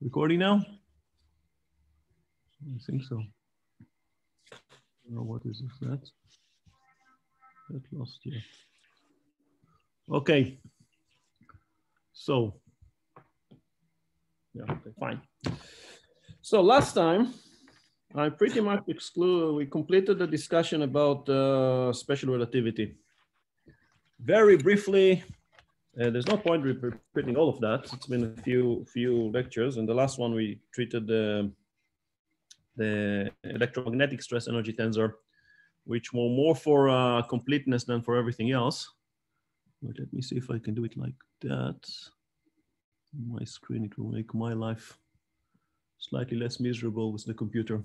Recording now? I think so. I don't know what is that. That lost here. Okay. So, yeah, okay, fine. So last time, I pretty much we completed the discussion about special relativity. Very briefly, there's no point repeating all of that. It's been a few lectures, and the last one we treated the electromagnetic stress energy tensor, which were more for completeness than for everything else. But let me see if I can do it like that. On my screen, it will make my life slightly less miserable with the computer.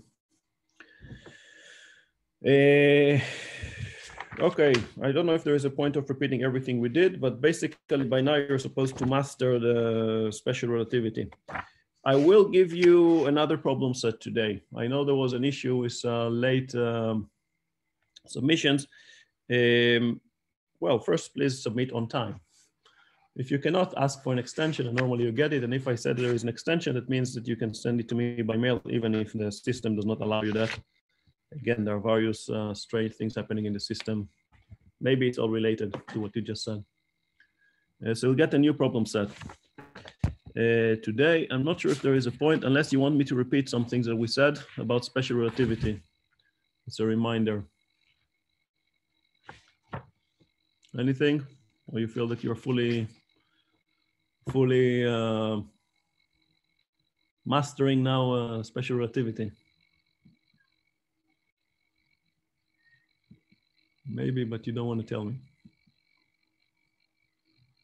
Okay, I don't know if there is a point of repeating everything we did, but basically by now you're supposed to master the special relativity. I will give you another problem set today. I know there was an issue with late submissions. Well, first, please submit on time. If you cannot ask for an extension, and normally you get it, and if I said there is an extension, that means that you can send it to me by mail, even if the system does not allow you that. Again, there are various strange things happening in the system. Maybe it's all related to what you just said. So we'll get a new problem set. Today, I'm not sure if there is a point, unless you want me to repeat some things that we said about special relativity. It's a reminder. Anything? Or you feel that you're fully mastering now special relativity? Maybe, but you don't want to tell me.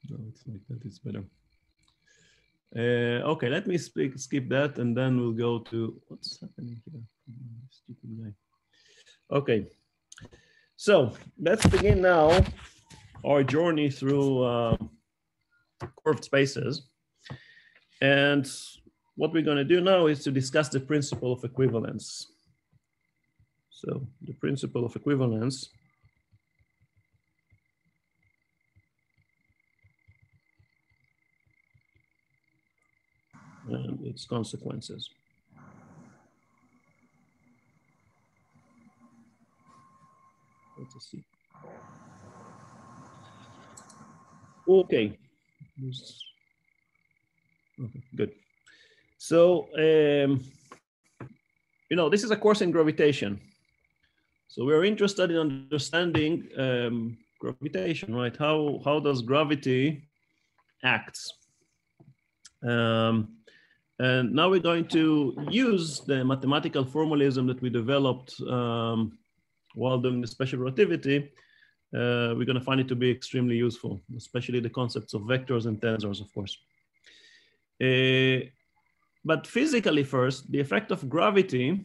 No, it's like that, it's better. Okay, let me skip that, and then we'll go to what's happening here. Stupid guy. Okay, so let's begin now our journey through curved spaces. And what we're going to do now is to discuss the principle of equivalence. So the principle of equivalence and its consequences. Let's see. Okay. Okay, good. So, you know, this is a course in gravitation. So we're interested in understanding gravitation, right? How does gravity act? And now we're going to use the mathematical formalism that we developed while doing the special relativity. We're going to find it to be extremely useful, especially the concepts of vectors and tensors, of course. But physically first, the effect of gravity,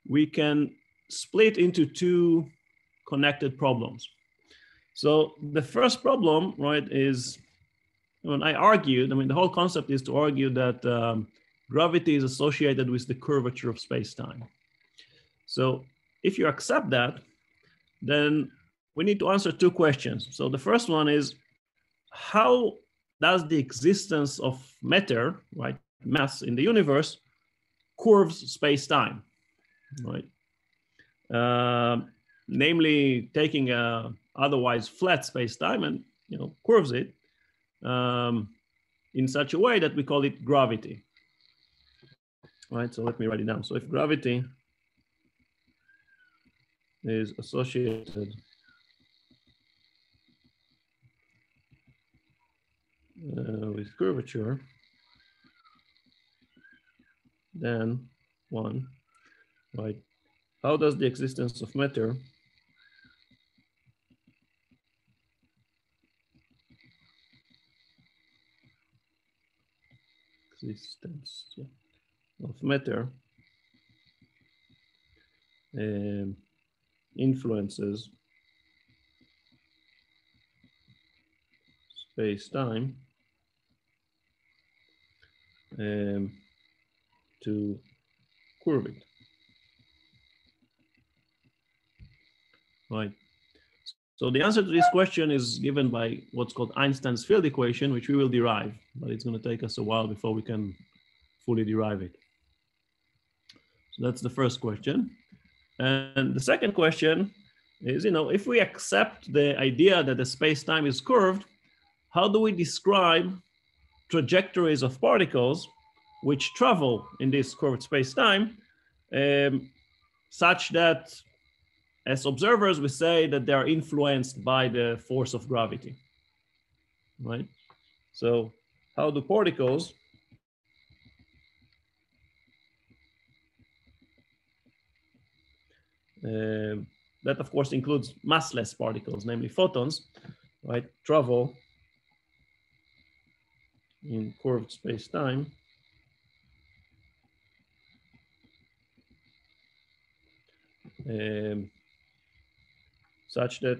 we can split into two connected problems. So the first problem, right, is when I argued, I mean, the whole concept is to argue that gravity is associated with the curvature of space-time. So if you accept that, then we need to answer two questions. So the first one is, how does the existence of matter, right, mass in the universe, curves space-time, right? Namely, taking a otherwise flat space-time and, you know, curves it in such a way that we call it gravity, right? So let me write it down. So if gravity is associated with curvature, then one, right? How does the existence of matter of matter influences space-time to curve it, right? So the answer to this question is given by what's called Einstein's field equation, which we will derive, but it's going to take us a while before we can fully derive it. So that's the first question. And the second question is, if we accept the idea that the space-time is curved, how do we describe trajectories of particles which travel in this curved space-time, such that as observers, we say that they are influenced by the force of gravity, right? So how do particles that of course includes massless particles, namely photons, right, travel in curved space-time such that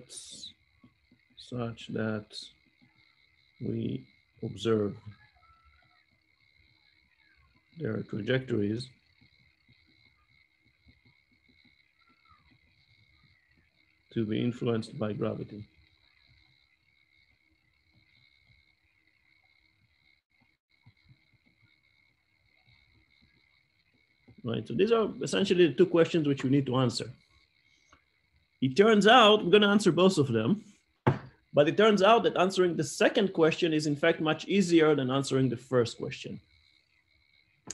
we observe their trajectories to be influenced by gravity. Right, so these are essentially the two questions which we need to answer. It turns out, we're going to answer both of them, but it turns out that answering the second question is in fact much easier than answering the first question.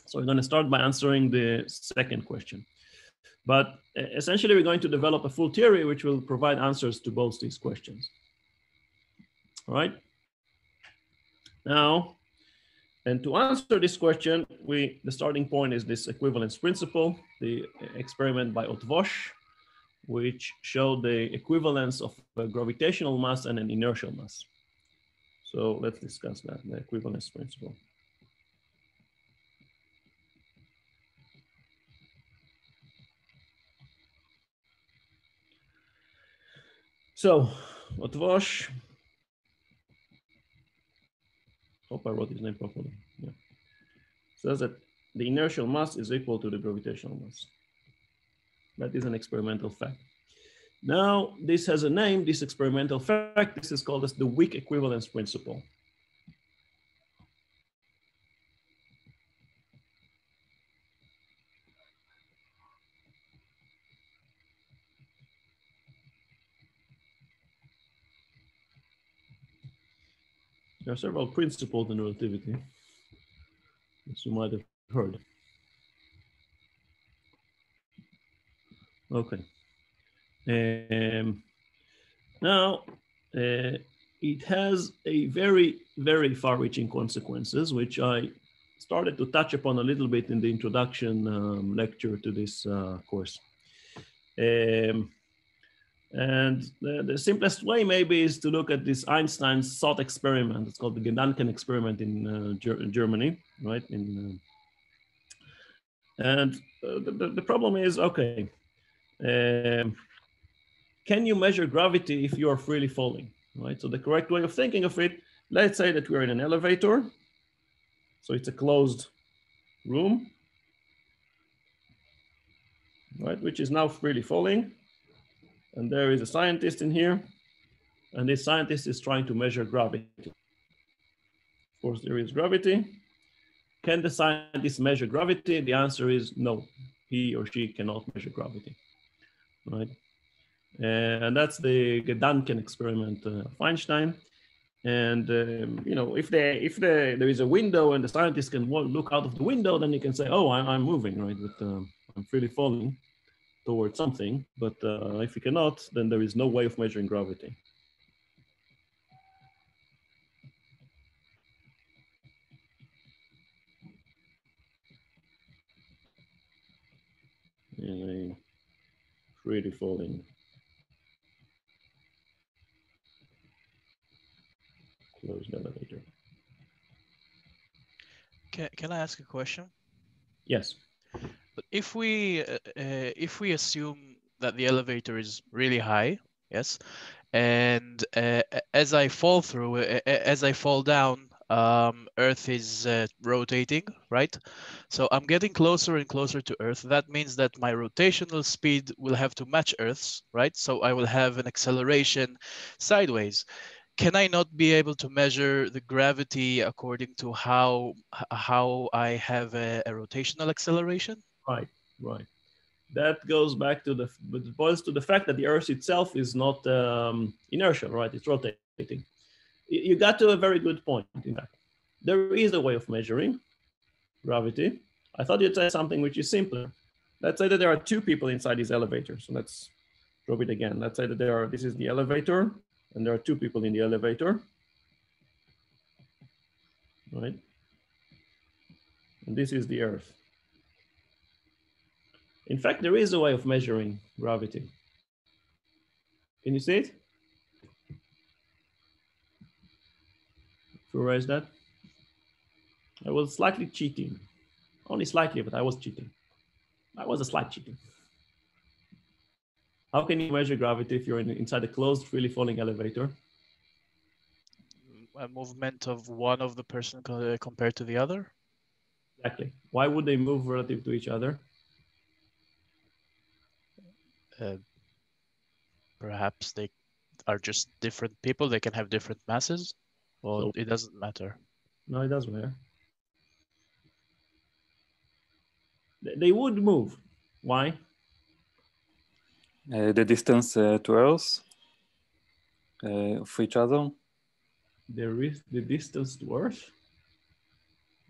So we're going to start by answering the second question. But essentially, we're going to develop a full theory which will provide answers to both these questions. All right. Now, and to answer this question, the starting point is this equivalence principle, the experiment by Otvosh, which showed the equivalence of a gravitational mass and an inertial mass. So let's discuss that, the equivalence principle. So Otvosh, hope I wrote his name properly. Yeah. Says that the inertial mass is equal to the gravitational mass. That is an experimental fact. Now, this has a name, this experimental fact. This is called as the weak equivalence principle. There are several principles in relativity, as you might have heard. Okay. Now, it has a very, very far-reaching consequences, which I started to touch upon a little bit in the introduction lecture to this course. And the simplest way maybe is to look at this Einstein's thought experiment. It's called the Gendankan experiment in Germany, right? And the problem is, okay, can you measure gravity if you are freely falling, right? So the correct way of thinking of it, let's say that we're in an elevator. So it's a closed room, right? Which is now freely falling. And there is a scientist in here. And this scientist is trying to measure gravity. Of course, there is gravity. Can the scientist measure gravity? The answer is no. He or she cannot measure gravity, right? And that's the Gendankan experiment of Einstein. And if there is a window and the scientist can look out of the window, then you can say, oh, I'm moving, right? But I'm freely falling towards something. But if you cannot, then there is no way of measuring gravity. In a freely falling closed elevator. Can I ask a question? Yes. But if we assume that the elevator is really high, yes, and as I fall down, Earth is rotating, right? So I'm getting closer and closer to Earth. That means that my rotational speed will have to match Earth's, right? So I will have an acceleration sideways. can I not be able to measure the gravity according to how I have a rotational acceleration? Right, right. That goes back to it boils to the fact that the Earth itself is not inertial, right? It's rotating. You got to a very good point, in fact. There is a way of measuring gravity. I thought you'd say something which is simpler. Let's say that there are two people inside this elevator. So let's drop it again. Let's say that this is the elevator, and there are two people in the elevator, right? And this is the Earth. In fact, there is a way of measuring gravity. Can you see it? Who raised that? I was slightly cheating. Only slightly, but I was cheating. I was a slight cheating. How can you measure gravity if you're inside a closed, freely falling elevator? A movement of one of the person compared to the other? Exactly. Why would they move relative to each other? Perhaps they are just different people. They can have different masses, or So, it doesn't matter. No, it doesn't matter. They would move. Why? The distance to Earth of each other. The distance to Earth?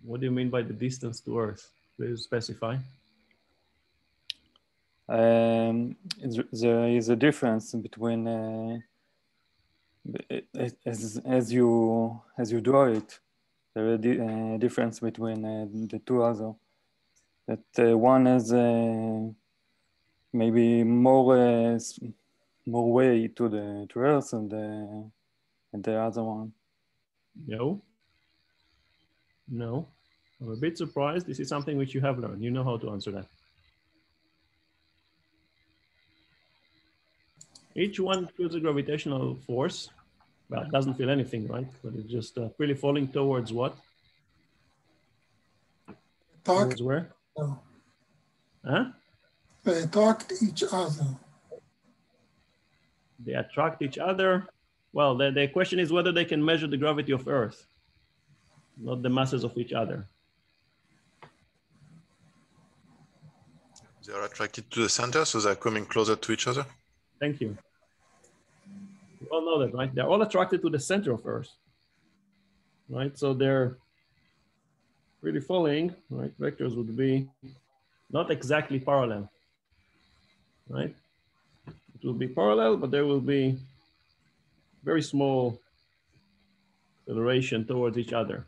What do you mean by the distance to Earth? Please specify. There is a difference between as you draw it. There is a difference between the two other. That one has maybe more way to Earth, and the other one. No. No. I'm a bit surprised. This is something which you have learned. You know how to answer that. Each one feels a gravitational force. Well, it doesn't feel anything, right? But it's just really falling towards what? Towards where? No. Huh? They attract each other. They attract each other. Well, the question is whether they can measure the gravity of Earth, not the masses of each other. They are attracted to the center, so they're coming closer to each other. Thank you. You all know that, right? They're all attracted to the center of Earth, right? So they're really falling, right? Vectors would be not exactly parallel, right? It will be parallel, but there will be very small acceleration towards each other,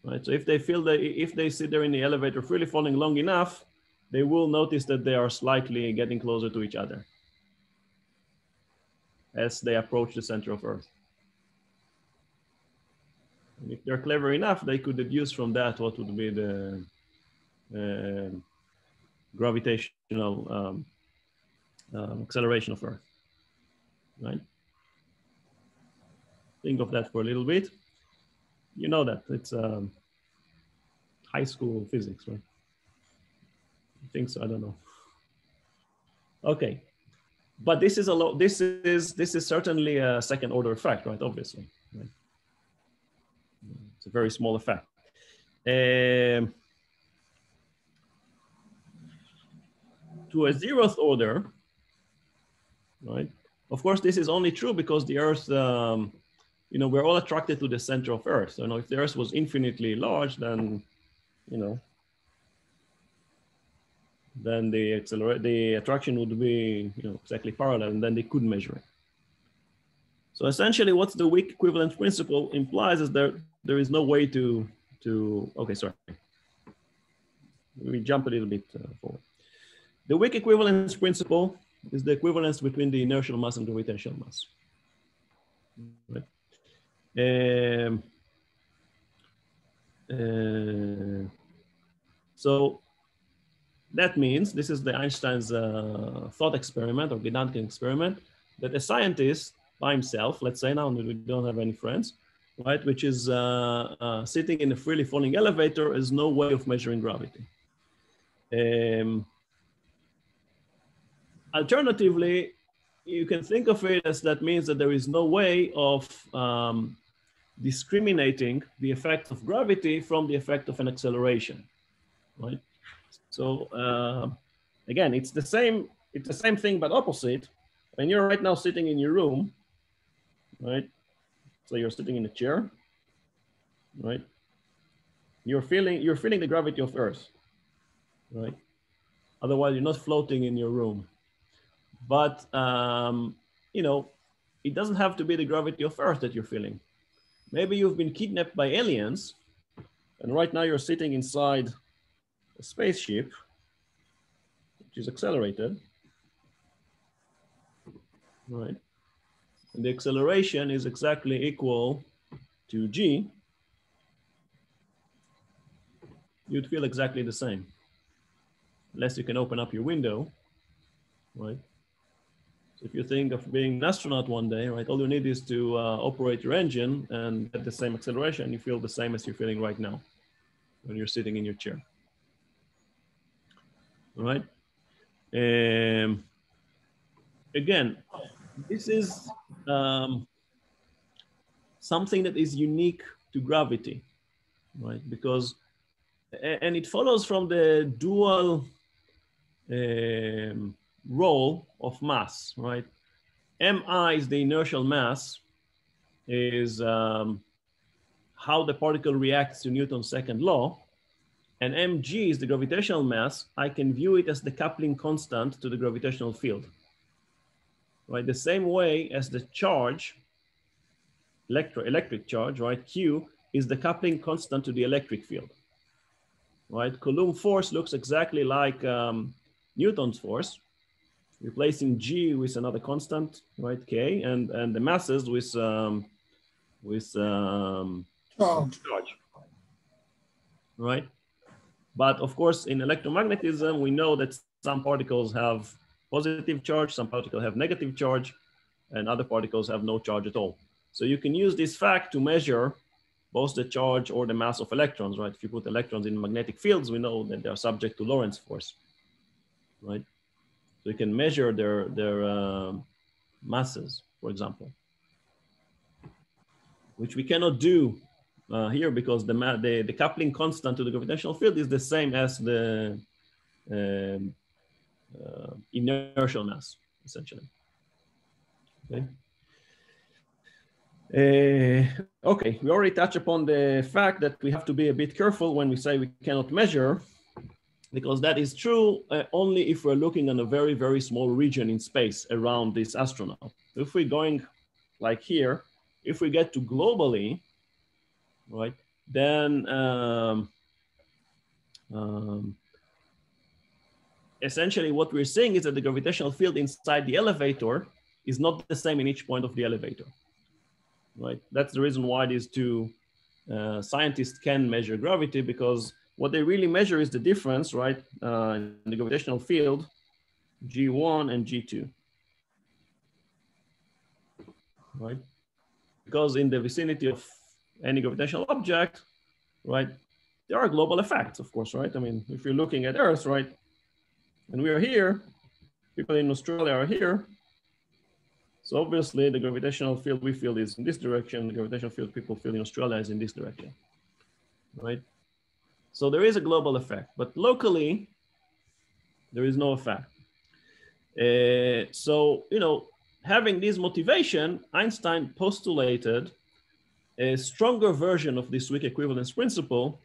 right? So if they feel that if they sit there in the elevator freely falling long enough, they will notice that they are slightly getting closer to each other as they approach the center of Earth. And if they're clever enough, they could deduce from that what would be the gravitational acceleration of Earth, right? Think of that for a little bit. You know that it's high school physics, right? I think so. I don't know. Okay, but this is this is certainly a second order effect, right? Obviously, right? It's a very small effect. To a zeroth order, right? Of course, this is only true because the Earth, you know, we're all attracted to the center of Earth. So, you know, if the Earth was infinitely large, then, you know, then the attraction would be, you know, exactly parallel, and then they could measure it. So essentially, what the weak equivalence principle implies is that there is no way to okay, sorry. We jump a little bit forward. The weak equivalence principle is the equivalence between the inertial mass and gravitational mass. Right? So that means this is the Einstein's thought experiment or Gendankan experiment, that a scientist by himself, let's say now we don't have any friends, right, which is sitting in a freely falling elevator, is no way of measuring gravity. Alternatively, you can think of it as that means that there is no way of discriminating the effect of gravity from the effect of an acceleration, right? So again, it's the same thing but opposite. When you're right now sitting in your room, right? So you're sitting in a chair, right? You're feeling the gravity of Earth, right? Otherwise, you're not floating in your room. But you know, it doesn't have to be the gravity of Earth that you're feeling. Maybe you've been kidnapped by aliens, and right now you're sitting inside a spaceship, which is accelerated, right? And the acceleration is exactly equal to g. You'd feel exactly the same, unless you can open up your window, right? So if you think of being an astronaut one day, right, all you need is to operate your engine and get the same acceleration. You feel the same as you're feeling right now when you're sitting in your chair, all right? Again, this is something that is unique to gravity, right? Because, and it follows from the dual role of mass, right? Mi is the inertial mass, is how the particle reacts to Newton's second law, and mg is the gravitational mass. I can view it as the coupling constant to the gravitational field, right? The same way as the charge, electric charge, right? Q is the coupling constant to the electric field, right? Coulomb force looks exactly like Newton's force, replacing G with another constant, right? K, and the masses with charge, right? But of course, in electromagnetism, we know that some particles have positive charge, some particles have negative charge, and other particles have no charge at all. So you can use this fact to measure both the charge or the mass of electrons, right? If you put electrons in magnetic fields, we know that they are subject to Lorentz force, right? So you can measure their masses, for example, which we cannot do here because the coupling constant to the gravitational field is the same as the inertial mass, essentially. Okay. Okay, we already touched upon the fact that we have to be a bit careful when we say we cannot measure, because that is true only if we're looking on a very, very small region in space around this astronaut. If we're going like here, if we get to globally, right, then essentially what we're seeing is that the gravitational field inside the elevator is not the same in each point of the elevator, right? That's the reason why these two scientists can measure gravity, because what they really measure is the difference, right, in the gravitational field, G1 and G2, right? Because in the vicinity of any gravitational object, right, there are global effects, of course, right? I mean, if you're looking at Earth, right, and we are here, people in Australia are here, so obviously the gravitational field we feel is in this direction, the gravitational field people feel in Australia is in this direction, right? So there is a global effect, but locally, there is no effect. So, you know, having this motivation, Einstein postulated a stronger version of this weak equivalence principle,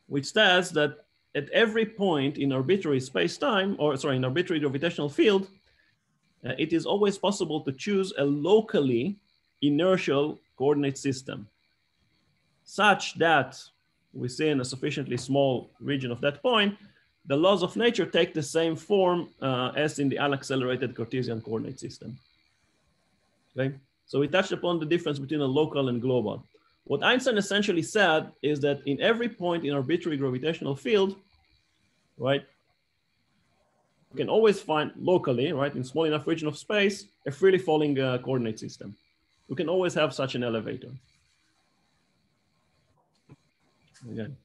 which says that at every point in arbitrary space-time, or sorry, in arbitrary gravitational field, it is always possible to choose a locally inertial coordinate system such that within a sufficiently small region of that point, the laws of nature take the same form as in the unaccelerated Cartesian coordinate system. Okay, so we touched upon the difference between a local and global. What Einstein essentially said is that in every point in arbitrary gravitational field, right, you can always find locally, right, in small enough region of space, a freely falling coordinate system. We can always have such an elevator. Again,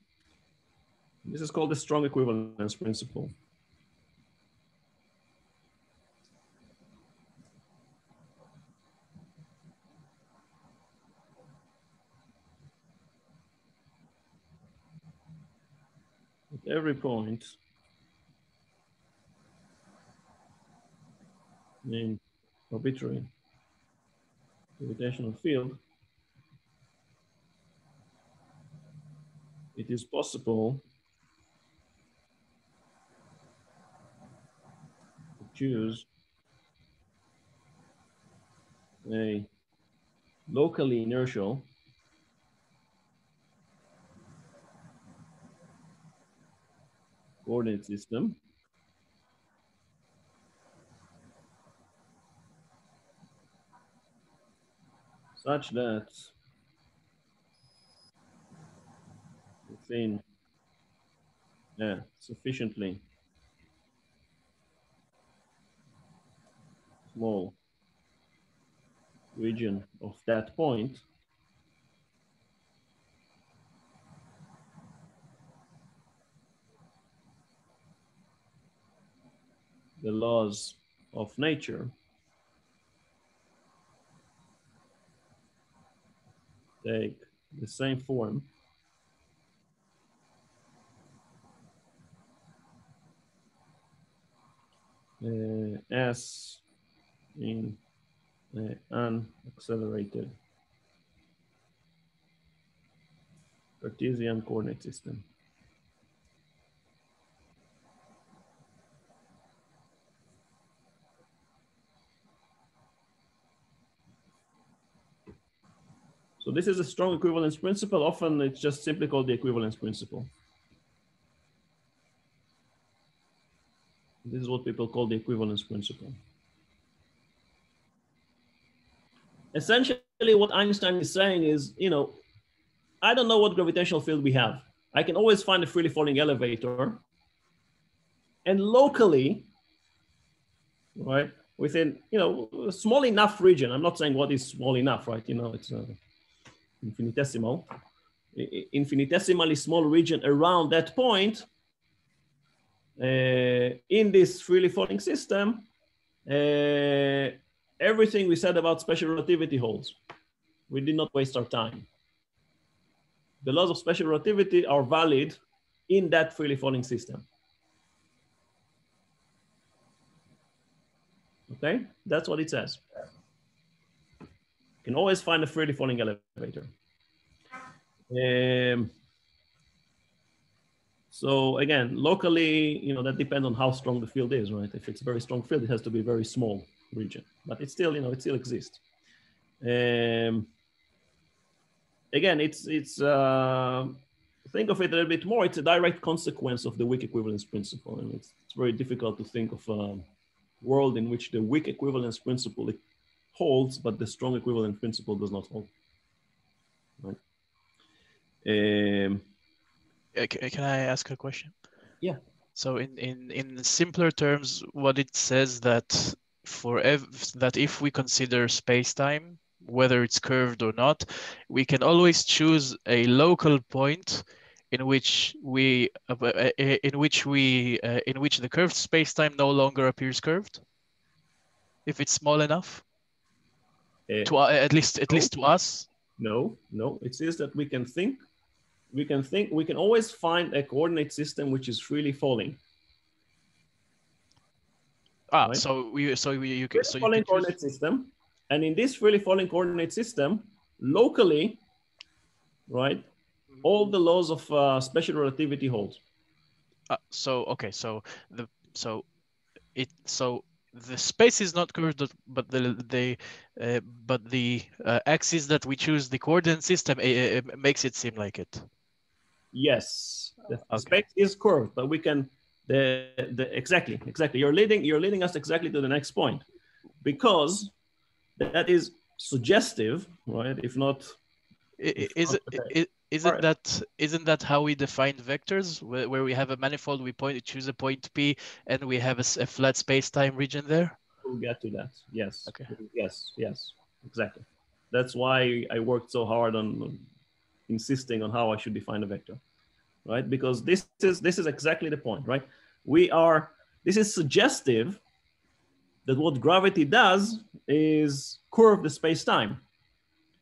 this is called the strong equivalence principle. every point in arbitrary gravitational field, it is possible to choose a locally inertial coordinate system such that within a sufficiently small region of that point, the laws of nature take the same form as in an unaccelerated Cartesian coordinate system. So this is a strong equivalence principle. Often it's just simply called the equivalence principle. This is what people call the equivalence principle. Essentially, what Einstein is saying is, you know, I don't know what gravitational field we have. I can always find a freely falling elevator. And locally, right, within, you know, a small enough region, I'm not saying what is small enough, right? You know, it's infinitesimally small region around that point, in this freely falling system, everything we said about special relativity holds. We did not waste our time. The laws of special relativity are valid in that freely falling system. Okay, that's what it says. You can always find a freely falling elevator. So again, locally, you know, that depends on how strong the field is, right? If it's a very strong field, it has to be a very small region, but it's still, you know, it still exists. Again, it's think of it a little bit more. It's a direct consequence of the weak equivalence principle, and it's very difficult to think of a world in which the weak equivalence principle holds, but the strong equivalence principle does not hold. Right? Can I ask a question? Yeah. So in simpler terms, what it says that that if we consider space-time, whether it's curved or not, we can always choose a local point in which the curved space-time no longer appears curved, if it's small enough, to at least to us. No, it says that we can always find a coordinate system which is freely falling. Right? You can falling coordinate system, and in this freely falling coordinate system, locally, right, all the laws of special relativity hold. So the space is not curved, but the axis that we choose, the coordinate system, makes it seem like it. Yes, the space is curved, but we can exactly. You're leading us exactly to the next point, because that is suggestive, right? If not, isn't that how we define vectors, where we have a manifold, we choose a point P, and we have a flat space-time region there? We'll get to that. Yes. Okay. Yes, exactly. That's why I worked so hard on insisting on how I should define a vector, right? Because this is exactly the point, right? This is suggestive that what gravity does is curve the space-time.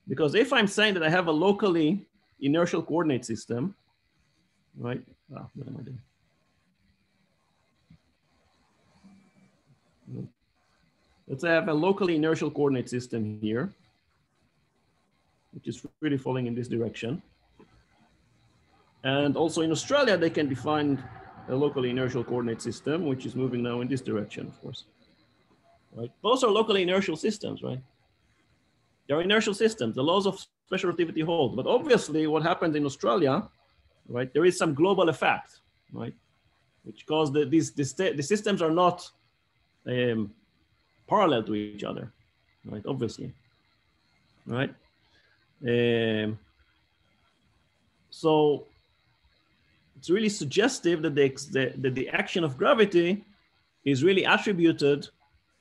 Because if I'm saying that I have a locally inertial coordinate system, right? What am I doing? Let's say I have a locally inertial coordinate system here, which is really falling in this direction. And also in Australia, they can define a locally inertial coordinate system, which is moving now in this direction, of course. Right? Those are locally inertial systems, right? They're inertial systems. The laws of special relativity hold. But obviously, what happens in Australia, right? There is some global effect, right? Which cause the systems are not parallel to each other, right? Obviously, right? So it's really suggestive that the action of gravity is really attributed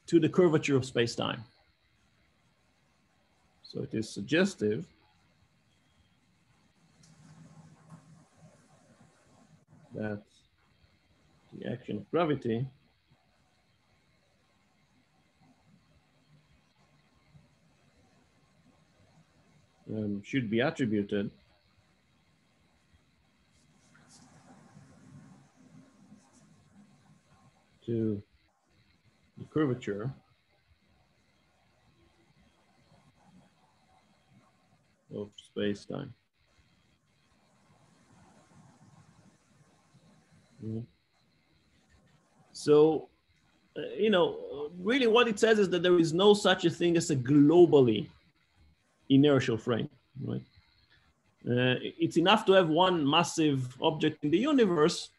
to the curvature of space-time. So it is suggestive that the action of gravity should be attributed to the curvature of space-time. So, really what it says is that there is no such a thing as a globally inertial frame, right? It's enough to have one massive object in the universe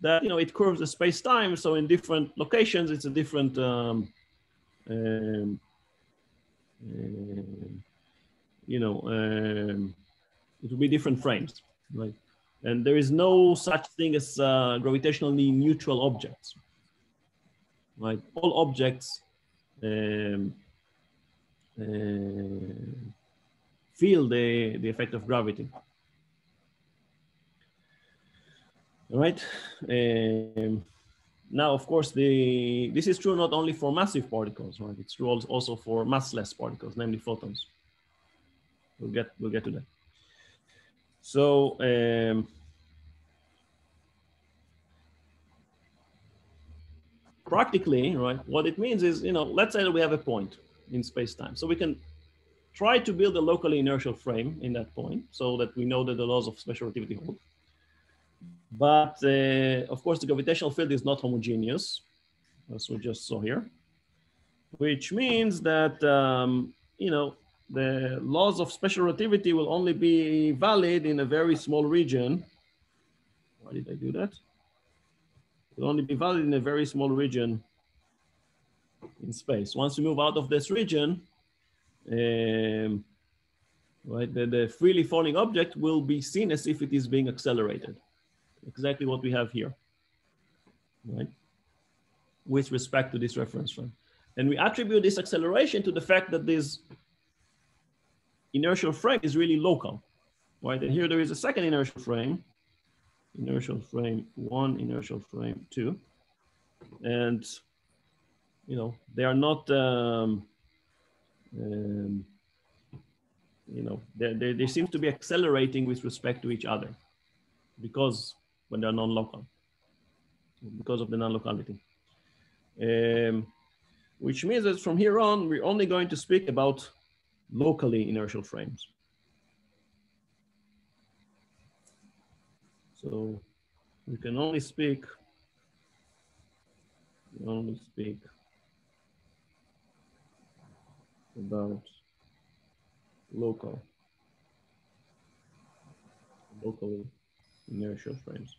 that, it curves the space-time. So in different locations, it's a different, it will be different frames, right? And there is no such thing as gravitationally neutral objects, right? All objects feel the effect of gravity. All right. Now, of course, this is true not only for massive particles, right? It's true also for massless particles, namely photons. We'll get to that. So practically, right, what it means is, let's say that we have a point in space-time. So we can try to build a locally inertial frame in that point so that we know that the laws of special relativity hold. But of course, the gravitational field is not homogeneous, as we just saw here, which means that, the laws of special relativity will only be valid in a very small region. Why did I do that? It will only be valid in a very small region in space. Once we move out of this region, right, the freely falling object will be seen as if it is being accelerated. Exactly what we have here, right? With respect to this reference frame. And we attribute this acceleration to the fact that this inertial frame is really local, right? And here there is a second inertial frame 1, inertial frame 2. And, they are not, they seem to be accelerating with respect to each other because when they're non-local, because of the non-locality. Which means that from here on, we're only going to speak about locally inertial frames. So we can only speak about locally inertial frames.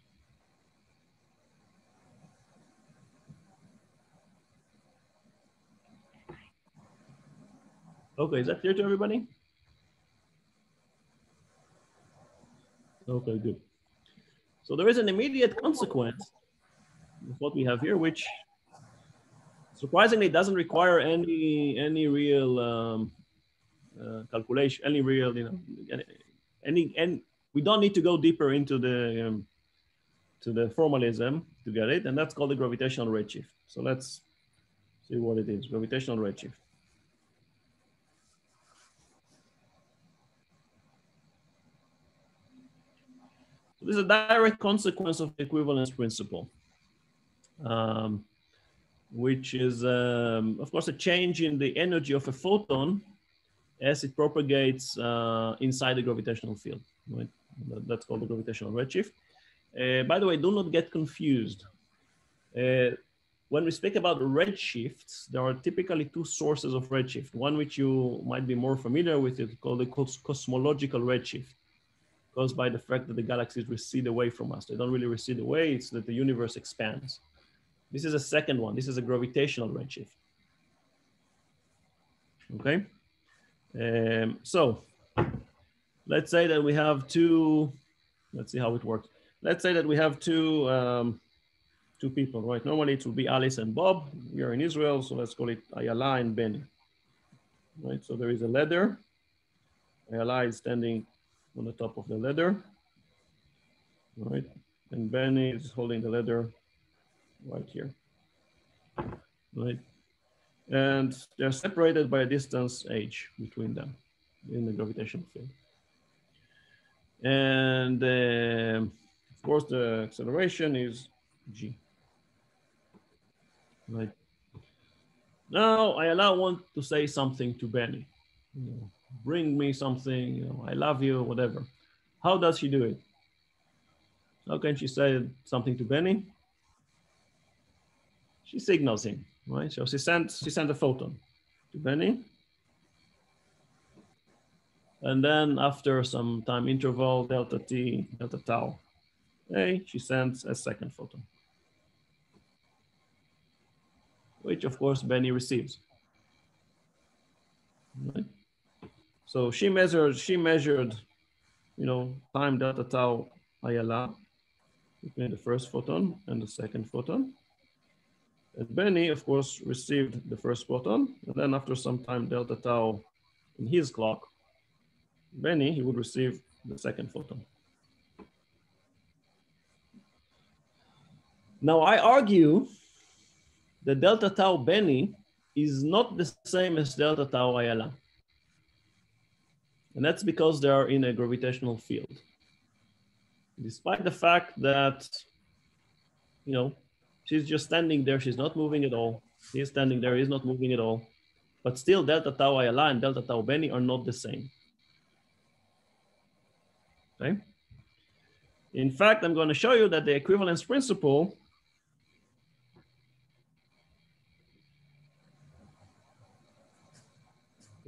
Okay, is that clear to everybody? Okay, good. So there is an immediate consequence of what we have here, which surprisingly doesn't require any real calculation, any real, we don't need to go deeper into the formalism to get it, and that's called the gravitational redshift. So let's see what it is, gravitational redshift. So this is a direct consequence of the equivalence principle. which is, of course, a change in the energy of a photon as it propagates inside the gravitational field. Right? That's called the gravitational redshift. By the way, do not get confused. When we speak about redshifts, there are typically two sources of redshift. One which you might be more familiar with, is called the cosmological redshift, caused by the fact that the galaxies recede away from us. They don't really recede away, it's that the universe expands. This is a second one. This is a gravitational redshift. Okay? So let's say that we have two, let's see how it works. Let's say that we have two people, right? Normally it will be Alice and Bob. We are in Israel, so let's call it Ayala and Benny. Right, so there is a ladder. Ayala is standing on the top of the ladder, right? And Benny is holding the ladder right here, right? And they're separated by a distance h between them in the gravitational field. And of course, the acceleration is g. Right. Now, Ayala wants to say something to Benny. You know, bring me something, you know, I love you, whatever. How does she do it? How can she say something to Benny? She signals him, right? So she sent a photon to Benny. And then after some time interval, delta t, delta tau, hey, she sends a second photon, which of course Benny receives. Right? So she measured, you know, time delta tau Ayala between the first photon and the second photon. And Benny, of course, received the first photon, and then after some time delta tau in his clock, Benny, he would receive the second photon. Now I argue that delta tau Benny is not the same as delta tau Ayala. And that's because they are in a gravitational field. Despite the fact that, you know, she's just standing there, she's not moving at all. He's standing there, he's not moving at all. But still delta tau Ayala and delta tau Benny are not the same. Okay? In fact, I'm going to show you that the equivalence principle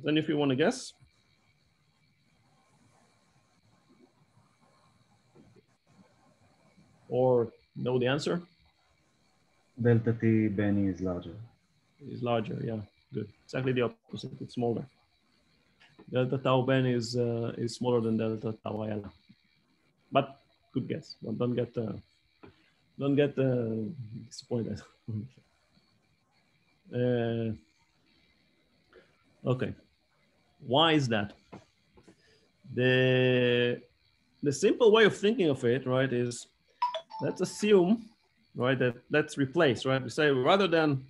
then if you want to guess. Or know the answer? Delta T Benny is larger. Is larger, yeah, good. Exactly the opposite, it's smaller. Delta tau Benny is smaller than delta tau Ayala. But good guess. Don't get disappointed. Okay, why is that? The simple way of thinking of it, right, is let's assume, right, that let's replace, right? We say rather than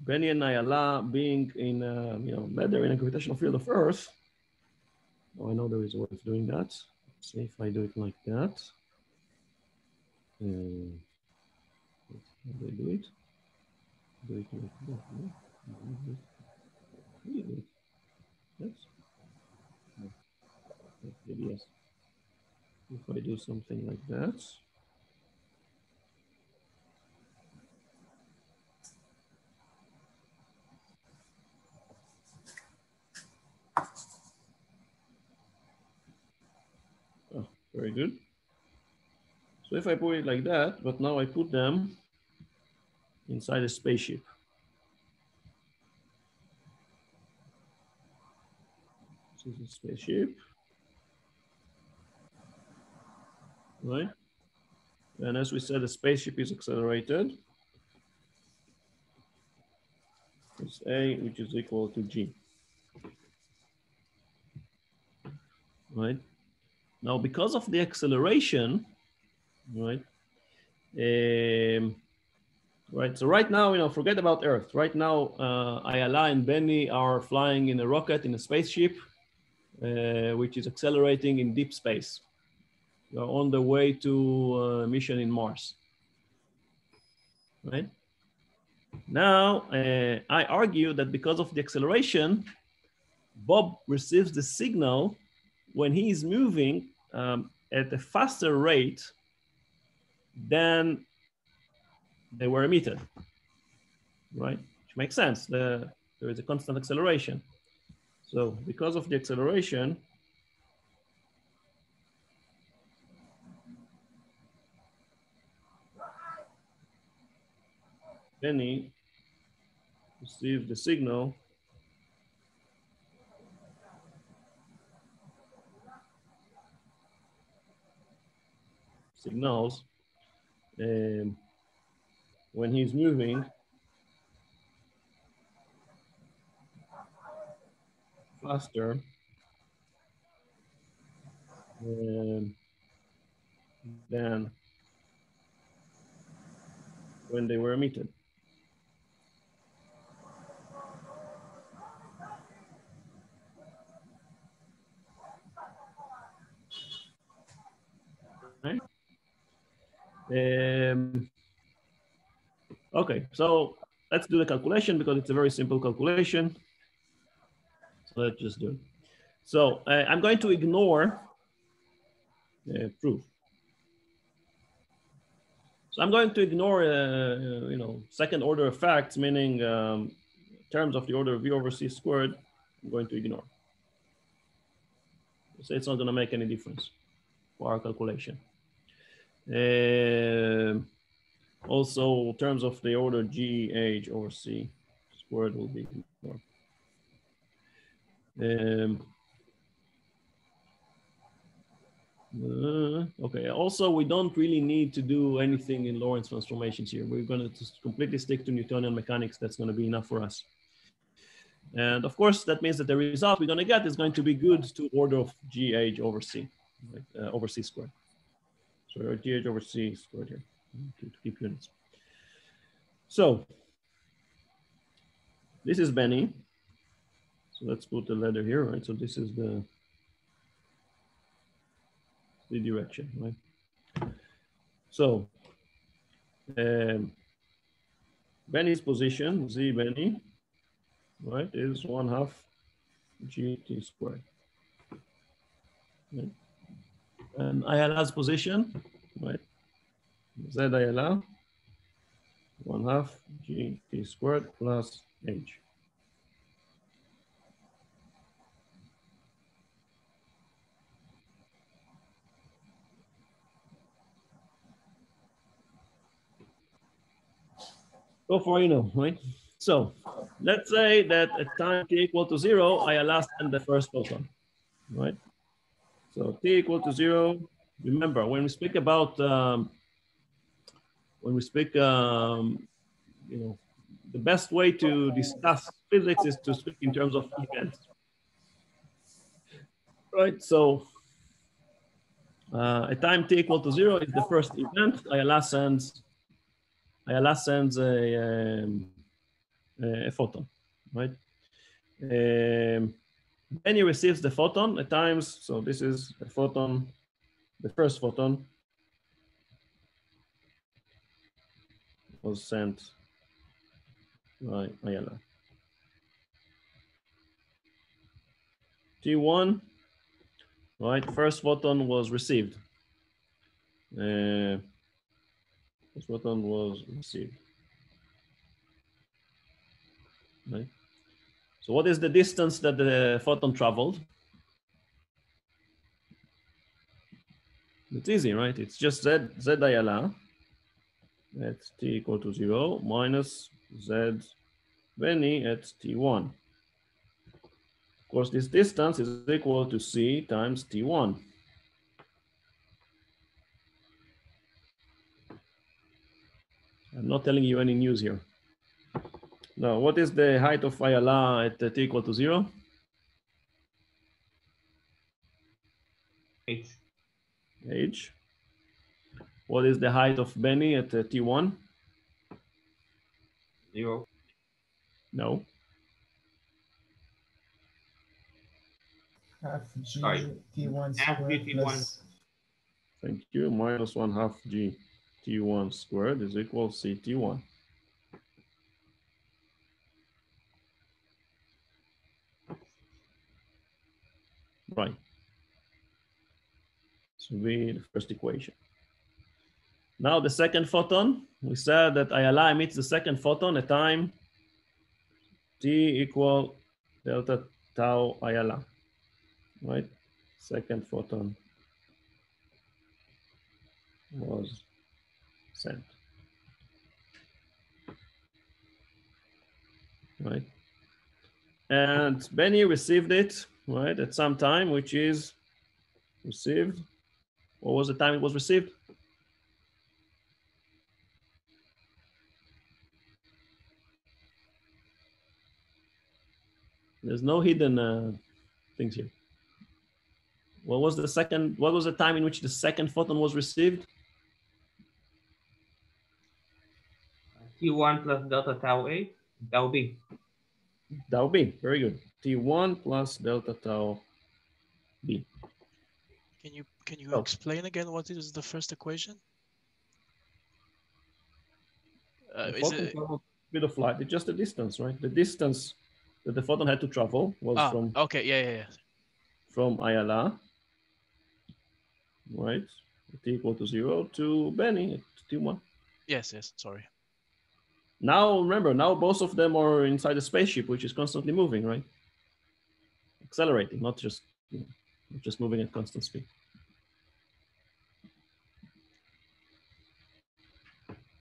Benny and Ayala being in, you know, they're in a gravitational field of Earth. Oh, I know there is a way of doing that. Let's see if I do it like that. How do I do it? Do it like that. Yes. Yes. If I do something like that. Oh, very good. So if I put it like that, but now I put them inside a spaceship. This is a spaceship, right? And as we said, the spaceship is accelerated. It's A, which is equal to G. Right? Now, because of the acceleration, right? Right. So right now, you know, forget about Earth. Right now, Ayala and Benny are flying in a rocket in a spaceship, which is accelerating in deep space. They are on the way to a mission in Mars. Right. Now, I argue that because of the acceleration, Bob receives the signal when he is moving at a faster rate than they were emitted, right? Which makes sense. There is a constant acceleration. So because of the acceleration, Benny receives the signals when he's moving faster than when they were emitted. Right? Okay, so let's do the calculation because it's a very simple calculation. So let's just do it. So I'm going to ignore proof. So I'm going to ignore, second order effects, meaning terms of the order of V over C squared, I'm going to ignore. So it's not going to make any difference for our calculation. Also, terms of the order G, H over C squared will be ignored. Okay, also, we don't really need to do anything in Lorentz transformations here. We're going to just completely stick to Newtonian mechanics. That's going to be enough for us. And of course, that means that the result we're going to get is going to be good to order of GH over C, right? Over C squared. So GH over C squared here to keep units. So this is Benny. So let's put the letter here, right? So this is the direction, right? So Benny's position, Z Benny, right, is 1/2 GT squared. Right? And Ayala's position, right, Z Ayala, 1/2 GT squared plus H. So far, you know, right? So let's say that at time t equal to 0, Ayala sent the first photon, right? So t equal to 0. Remember, when we speak about the best way to discuss physics is to speak in terms of events, right? So at time t equal to 0 is the first event. Ayala sends a photon, right? Then he receives the photon at times. So this is a photon, the first photon was sent by Ayala. T1, right? First photon was received. First photon was received. Right? So what is the distance that the photon traveled? It's easy, right? It's just Z Ayala at t equal to 0 minus Z Benny at T1. Of course, this distance is equal to C times T1. I'm not telling you any news here. Now, what is the height of Ayala at t equal to 0? H. What is the height of Benny at T1? 0. No. Half G Sorry. T1 Half squared G plus. Thank you. Minus 1/2 G T1 squared is equal C T1. Right. So be the first equation. Now the second photon, we said that ILI emits the second photon at time t equal delta tau ILI, right? Second photon was sent, right? And Benny received it, right, at some time, which is received. What was the time it was received? There's no hidden things here. What was the time in which the second photon was received? T1 plus delta tau A, tau B. Tau B, very good. T1 plus delta tau B. Can you explain again what is the first equation? The Is photon it traveled speed of light. It's just the distance, right? The distance that the photon had to travel was okay, yeah. from ILR, right? T equal to 0 to Benny at T1. Yes, sorry. Now remember, now both of them are inside a spaceship, which is constantly moving, right? Accelerating, not just moving at constant speed.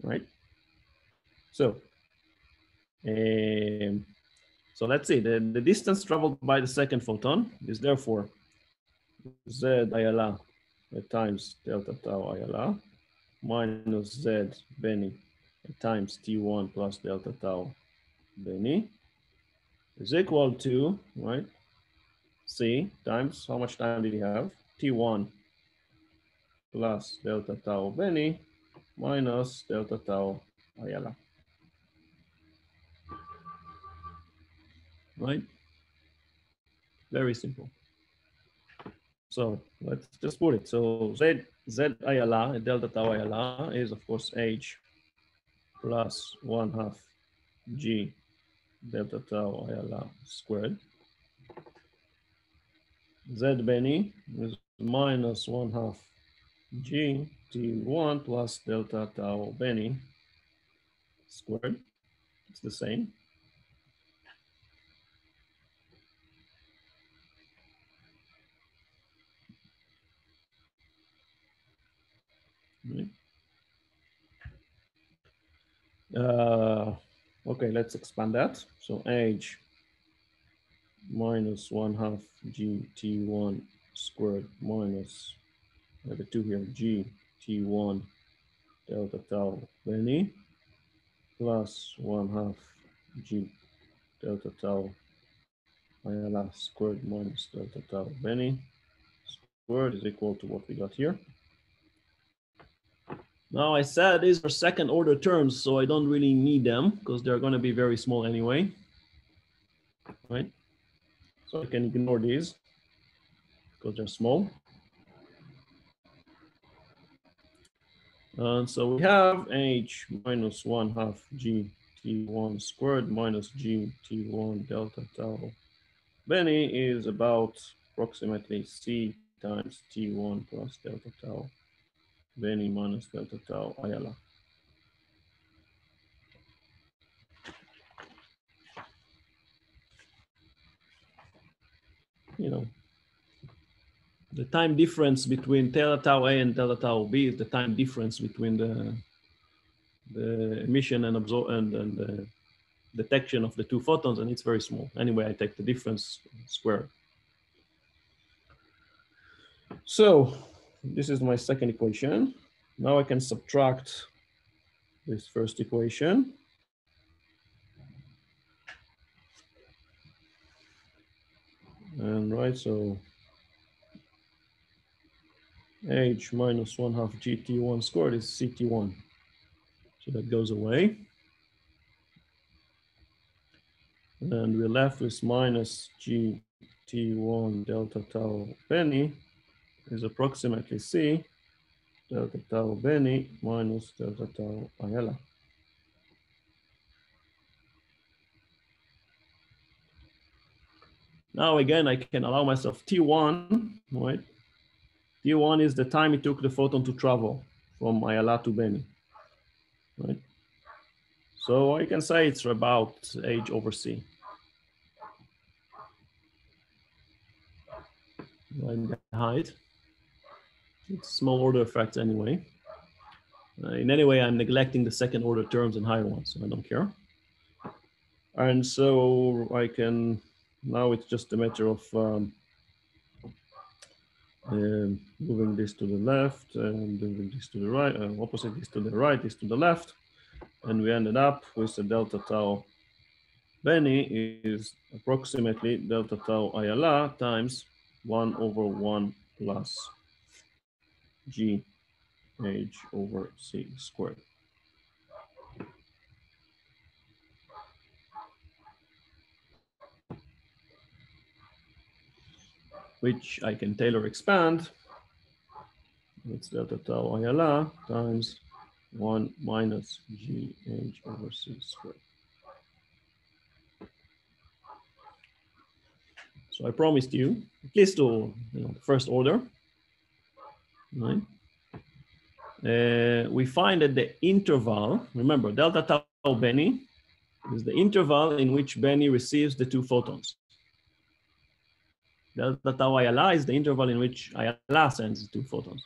Right? So let's see, the distance traveled by the second photon is therefore Z ILR times delta tau ILR minus Z Benny times T1 plus delta tau Benny is equal to, right, C times, how much time did he have? T1 plus delta tau Benny minus delta tau ILR. Right? Very simple. So let's just put it. So Z ILR, delta tau ILR is of course H plus 1/2 G delta tau ILR squared. Z Benny is minus 1/2 G T1 plus delta tau Benny squared. It's the same. Right. Okay, let's expand that. So H minus 1/2 G T1 squared minus, I have a 2 here, G T1 delta tau Benny plus 1/2 G delta tau ILR squared minus delta tau Benny squared is equal to what we got here. Now I said these are second order terms, so I don't really need them because they're going to be very small anyway, right? So I can ignore these because they're small. And so we have H minus 1/2 G T1 squared minus G T1 delta tau Benny is about approximately C times T1 plus delta tau Benny minus delta tau ILR. You know, the time difference between delta tau A and delta tau B is the time difference between the emission and the detection of the two photons, and it's very small. Anyway, I take the difference squared. So this is my second equation. Now I can subtract this first equation. And right, so H minus 1/2 GT1 squared is CT1. So that goes away. And we're left with minus GT1 delta tau Benny is approximately C delta tau Benny minus delta tau ILR. Now again, I can allow myself T1, right? T1 is the time it took the photon to travel from Ayala to Benny, right? So I can say it's about h over c. And the height, it's small order effects anyway. In any way, I'm neglecting the second order terms and higher ones, so I don't care. And so I can, now it's just a matter of moving this to the left and moving this to the right, opposite this to the right, this to the left. And we ended up with the delta tau Benny is approximately delta tau Ayala times 1 over 1 plus G H over C squared. Which I can Taylor expand. It's delta tau Ayala times 1 minus G H over C squared. So I promised you, at least to the first order, right? We find that the interval, remember, delta tau Benny is the interval in which Benny receives the two photons. Delta tau Ayala is the interval in which Ayala sends the two photons.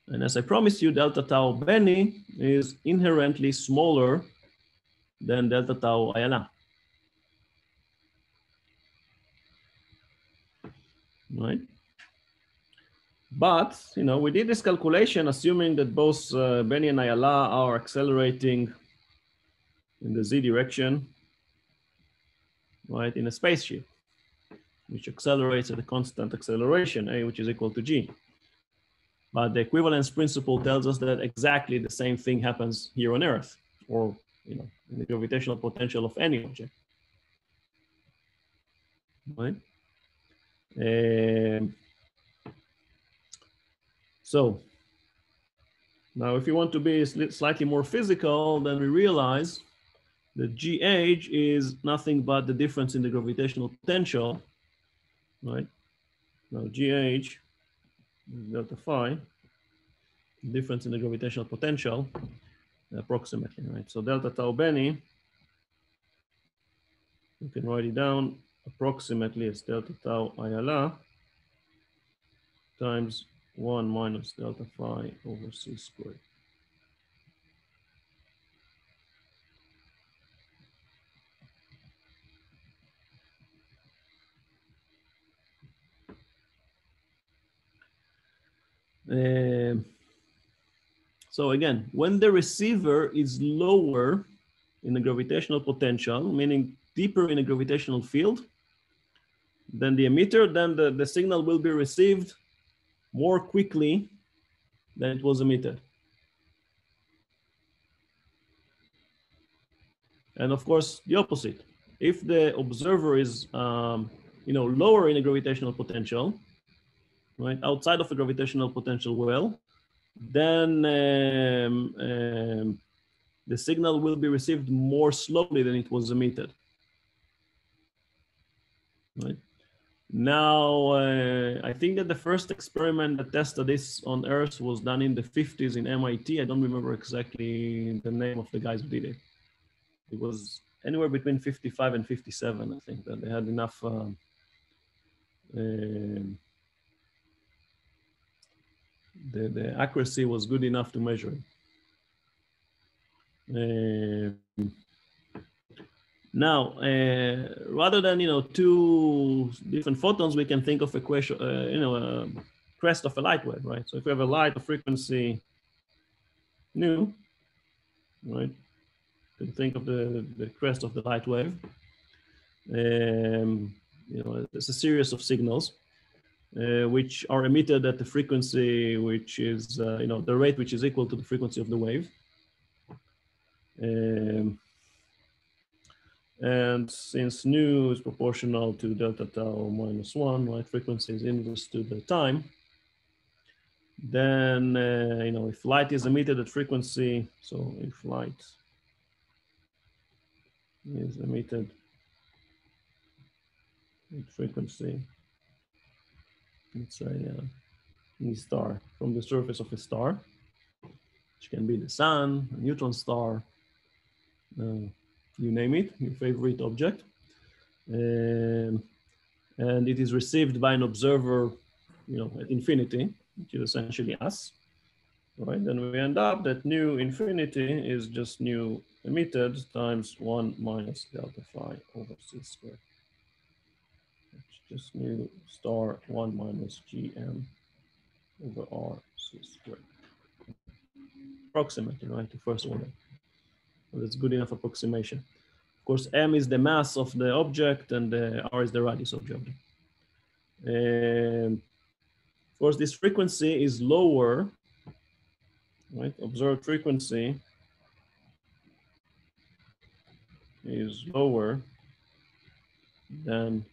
And as I promised you, delta tau Benny is inherently smaller than delta tau Ayala. Right? But, we did this calculation assuming that both Benny and Ayala are accelerating in the z direction, right, in a spaceship, which accelerates at a constant acceleration, a, which is equal to g. But the equivalence principle tells us that exactly the same thing happens here on Earth, or in the gravitational potential of any object. Right? So now if you want to be slightly more physical, then we realize that GH is nothing but the difference in the gravitational potential, right? Now GH is delta phi, difference in the gravitational potential, approximately, right? So delta tau Benny, you can write it down approximately as delta tau Ayala times 1 minus delta phi over c squared. So again, when the receiver is lower in the gravitational potential, meaning deeper in a gravitational field than the emitter, then the signal will be received more quickly than it was emitted. And of course, the opposite. If the observer is lower in a gravitational potential, right, outside of a gravitational potential well, then the signal will be received more slowly than it was emitted. Right? Now, I think that the first experiment that tested this on Earth was done in the 50s in MIT. I don't remember exactly the name of the guys who did it. It was anywhere between 55 and 57, I think, that they had enough the accuracy was good enough to measure it. Now, rather than two different photons, we can think of a crest of a light wave, right? So if we have a light of frequency nu, right, you can think of the crest of the light wave. It's a series of signals which are emitted at the frequency which is the rate which is equal to the frequency of the wave. And since nu is proportional to delta tau minus 1, right, frequency is inverse to the time, then, if light is emitted at frequency, so if light is emitted with frequency, let's say a star, from the surface of a star, which can be the sun, a neutron star, you name it, your favorite object. And it is received by an observer, at infinity, which is essentially us, right? And we end up that nu infinity is just nu emitted times 1 minus delta phi over c squared. It's just nu star 1 minus gm over r c squared. Approximately, right, to first order. So that's good enough approximation. Of course, m is the mass of the object and r is the radius of the object. Of course, this frequency is lower, right? Observed frequency is lower than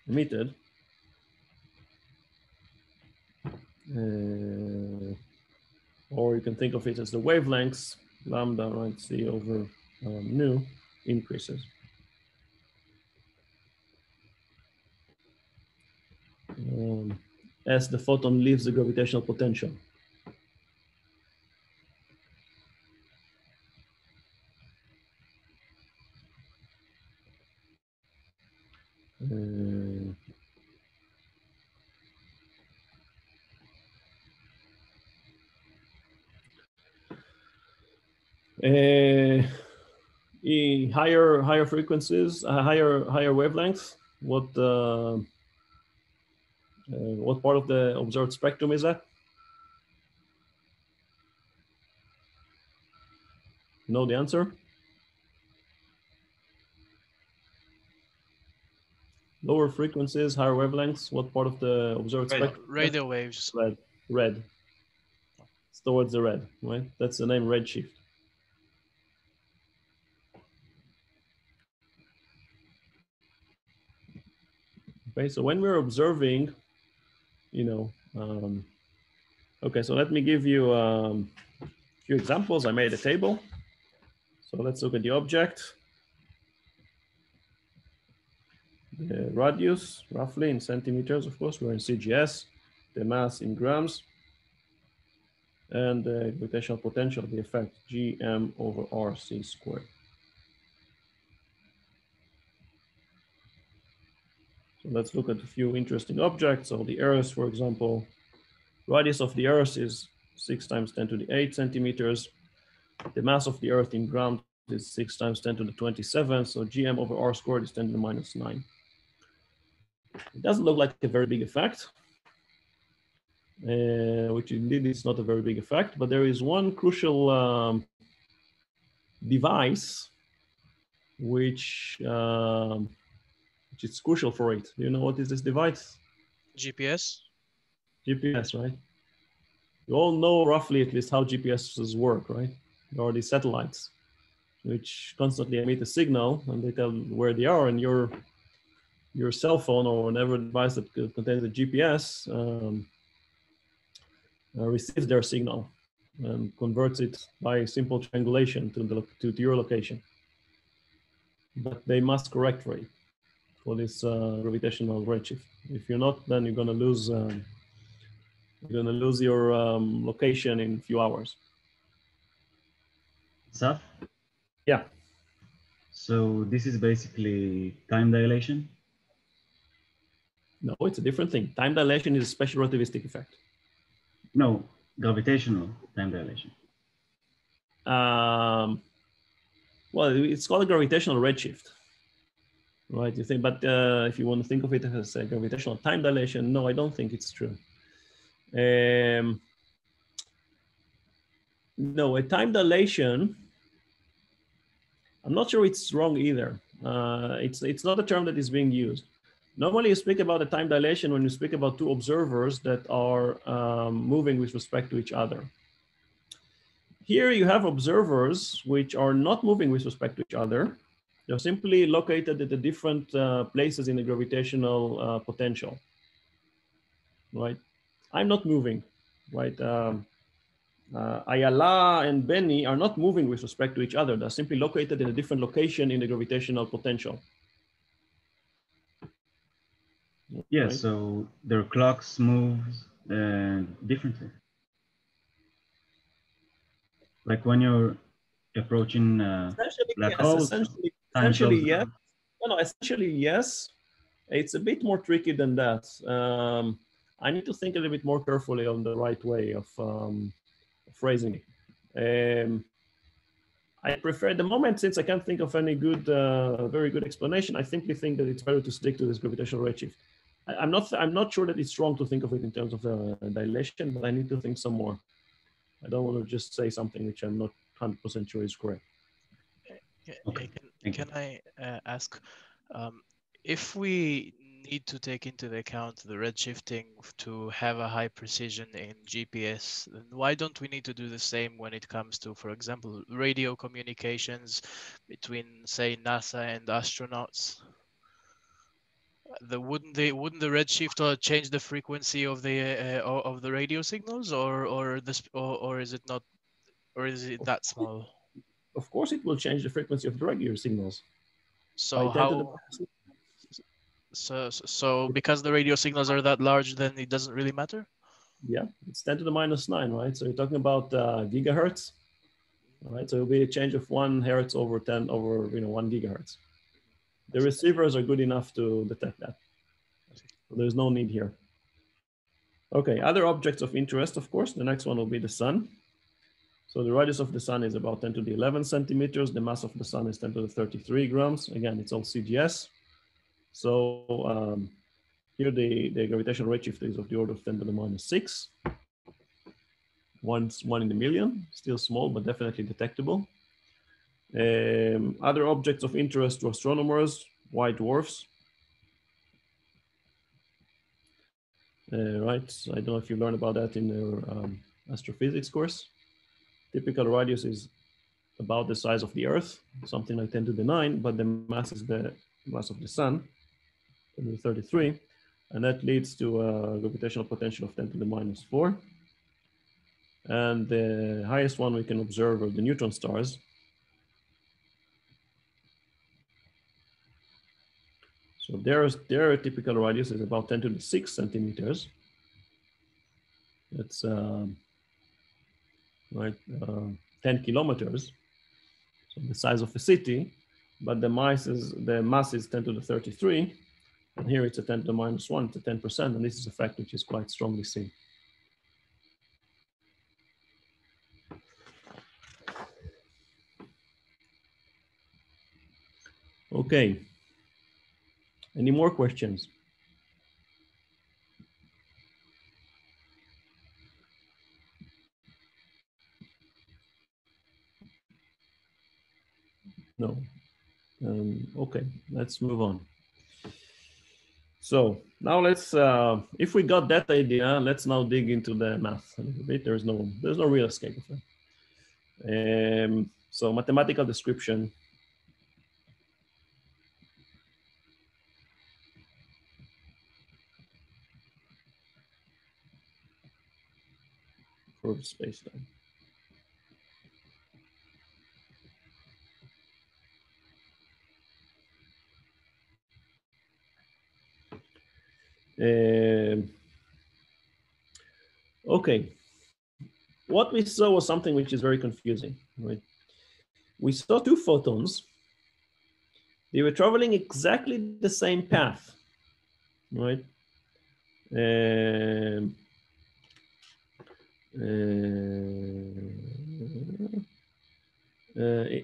emitted. Or you can think of it as the wavelengths, lambda, right, c over nu increases. As the photon leaves the gravitational potential. Higher frequencies, higher wavelengths. What part of the observed spectrum is that? Know the answer? Lower frequencies, higher wavelengths. What part of the observed spectrum? Radio waves. Red. It's towards the red, right? That's the name redshift. Okay, so when we're observing, okay, so let me give you a few examples. I made a table. So let's look at the object. The radius, roughly in centimeters, of course, we're in CGS, the mass in grams, and the gravitational potential, the effect, Gm over RC squared. So let's look at a few interesting objects. So the Earth, for example, radius of the Earth is 6 times 10 to the 8 centimeters. The mass of the Earth in grams is 6 times 10 to the 27. So Gm over R squared is 10 to the minus 9. It doesn't look like a very big effect, which indeed is not a very big effect, but there is one crucial device which is crucial for it. Do you know what is this device? GPS? GPS, right? You all know roughly at least how GPSs work, right? There are these satellites which constantly emit a signal and they tell where they are, and your cell phone or whatever device that contains a GPS receives their signal and converts it by simple triangulation to your location. But they must correct for it, for this gravitational redshift. If you're not, then you're gonna lose your location in a few hours. Saf? Yeah. So this is basically time dilation? No, it's a different thing. Time dilation is a special relativistic effect. No, gravitational time dilation. Well, it's called a gravitational redshift, right? You think, but if you want to think of it as a gravitational time dilation, no, I don't think it's true. No, a time dilation, I'm not sure it's wrong either. It's not a term that is being used. Normally you speak about a time dilation when you speak about two observers that are moving with respect to each other. Here you have observers which are not moving with respect to each other. They're simply located at the different places in the gravitational potential, right? I'm not moving, right? Ayala and Benny are not moving with respect to each other. They're simply located in a different location in the gravitational potential. Yeah, Right? so their clocks move differently. Like when you're approaching Essentially, black yes. holes, time Essentially, slows yes. down. No, essentially, yes. It's a bit more tricky than that. I need to think a little bit more carefully on the right way of phrasing it. I prefer at the moment, since I can't think of any good, very good explanation, I simply think that it's better to stick to this gravitational redshift. I'm not sure that it's wrong to think of it in terms of dilation, but I need to think some more. I don't want to just say something which I'm not 100% sure is correct. Okay. Can I ask, if we need to take into account the redshifting to have a high precision in GPS, then why don't we need to do the same when it comes to, for example, radio communications between, say, NASA and astronauts? Wouldn't the redshift change the frequency of the radio signals, or is it not, or is it that small? Of course, it will change the frequency of the regular signals. So so because the radio signals are that large, then it doesn't really matter? Yeah, it's 10 to the minus 9, right? So you're talking about gigahertz, right? So it'll be a change of 1 hertz over 10 over 1 gigahertz. The receivers are good enough to detect that. So there's no need here. Okay, other objects of interest, of course, the next one will be the sun. So the radius of the sun is about 10 to the 11 centimeters. The mass of the sun is 10 to the 33 grams. Again, it's all CGS. So here the gravitational redshift is of the order of 10 to the minus 6. One in a million, still small, but definitely detectable. Other objects of interest to astronomers, white dwarfs. Right, I don't know if you learned about that in your astrophysics course. Typical radius is about the size of the Earth, something like 10 to the 9, but the mass is the mass of the sun, 10 to the 33, and that leads to a gravitational potential of 10 to the minus 4. And the highest one we can observe are the neutron stars. So their typical radius is about 10 to the 6 centimeters. That's 10 kilometers, so the size of a city, but the mass is 10 to the 33, and here it's a 10 to the minus 1, it's a 10%, and this is a fact which is quite strongly seen. Okay, any more questions? No. Okay, let's move on. So now let's, if we got that idea, let's now dig into the math a little bit. There's no real escape of it. So mathematical description. For space-time. Okay, what we saw was something which is very confusing, right? We saw 2 photons. They were traveling exactly the same path, right?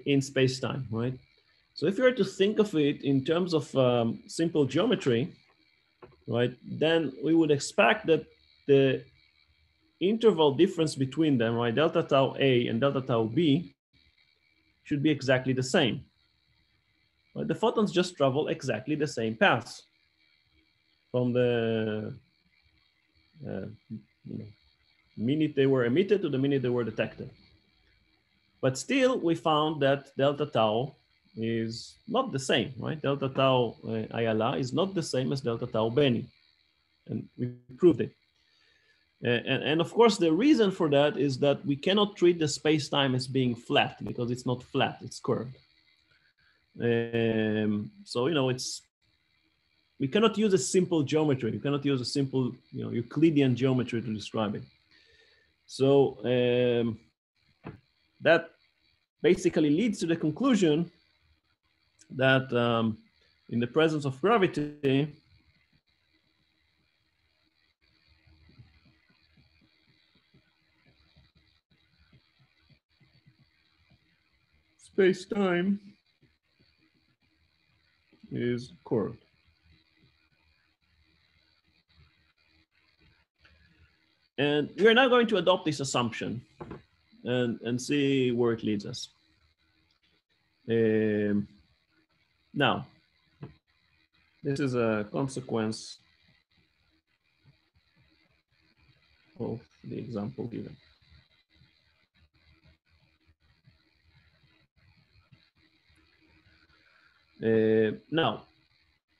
In space-time, right? So if you were to think of it in terms of simple geometry, right, then we would expect that the interval difference between them, right, delta tau A and delta tau B, should be exactly the same. Right? The photons just travel exactly the same paths from the minute they were emitted to the minute they were detected. But still, we found that delta tau is not the same, right? Delta tau Ayala is not the same as delta tau Benny, and we proved it. And of course, the reason for that is that we cannot treat the space-time as being flat because it's not flat, it's curved. So, you know, we cannot use a simple geometry. You cannot use a simple, you know, Euclidean geometry to describe it. So that basically leads to the conclusion that in the presence of gravity, space-time is curved. And we're now going to adopt this assumption and see where it leads us. Now, this is a consequence of the example given. Now,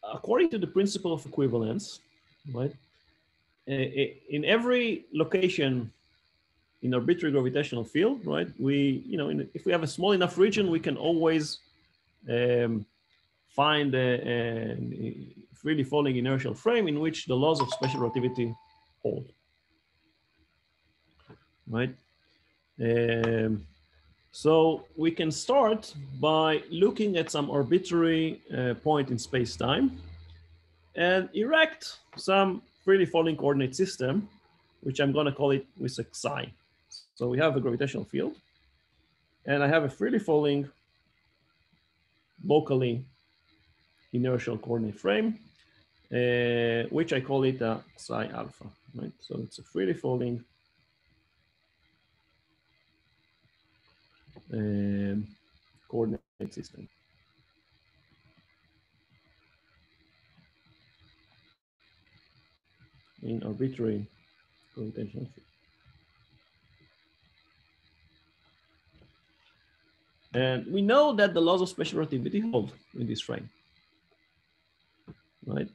according to the principle of equivalence, right, in every location in arbitrary gravitational field, right, if we have a small enough region, we can always find a freely falling inertial frame in which the laws of special relativity hold, right? So we can start by looking at some arbitrary point in space-time and erect some freely falling coordinate system, which I'm going to call it with a psi. So we have a gravitational field, and I have a freely falling locally inertial coordinate frame, which I call it a psi alpha, right? So it's a freely falling coordinate system. In arbitrary gravitational field. And we know that the laws of special relativity hold in this frame, right?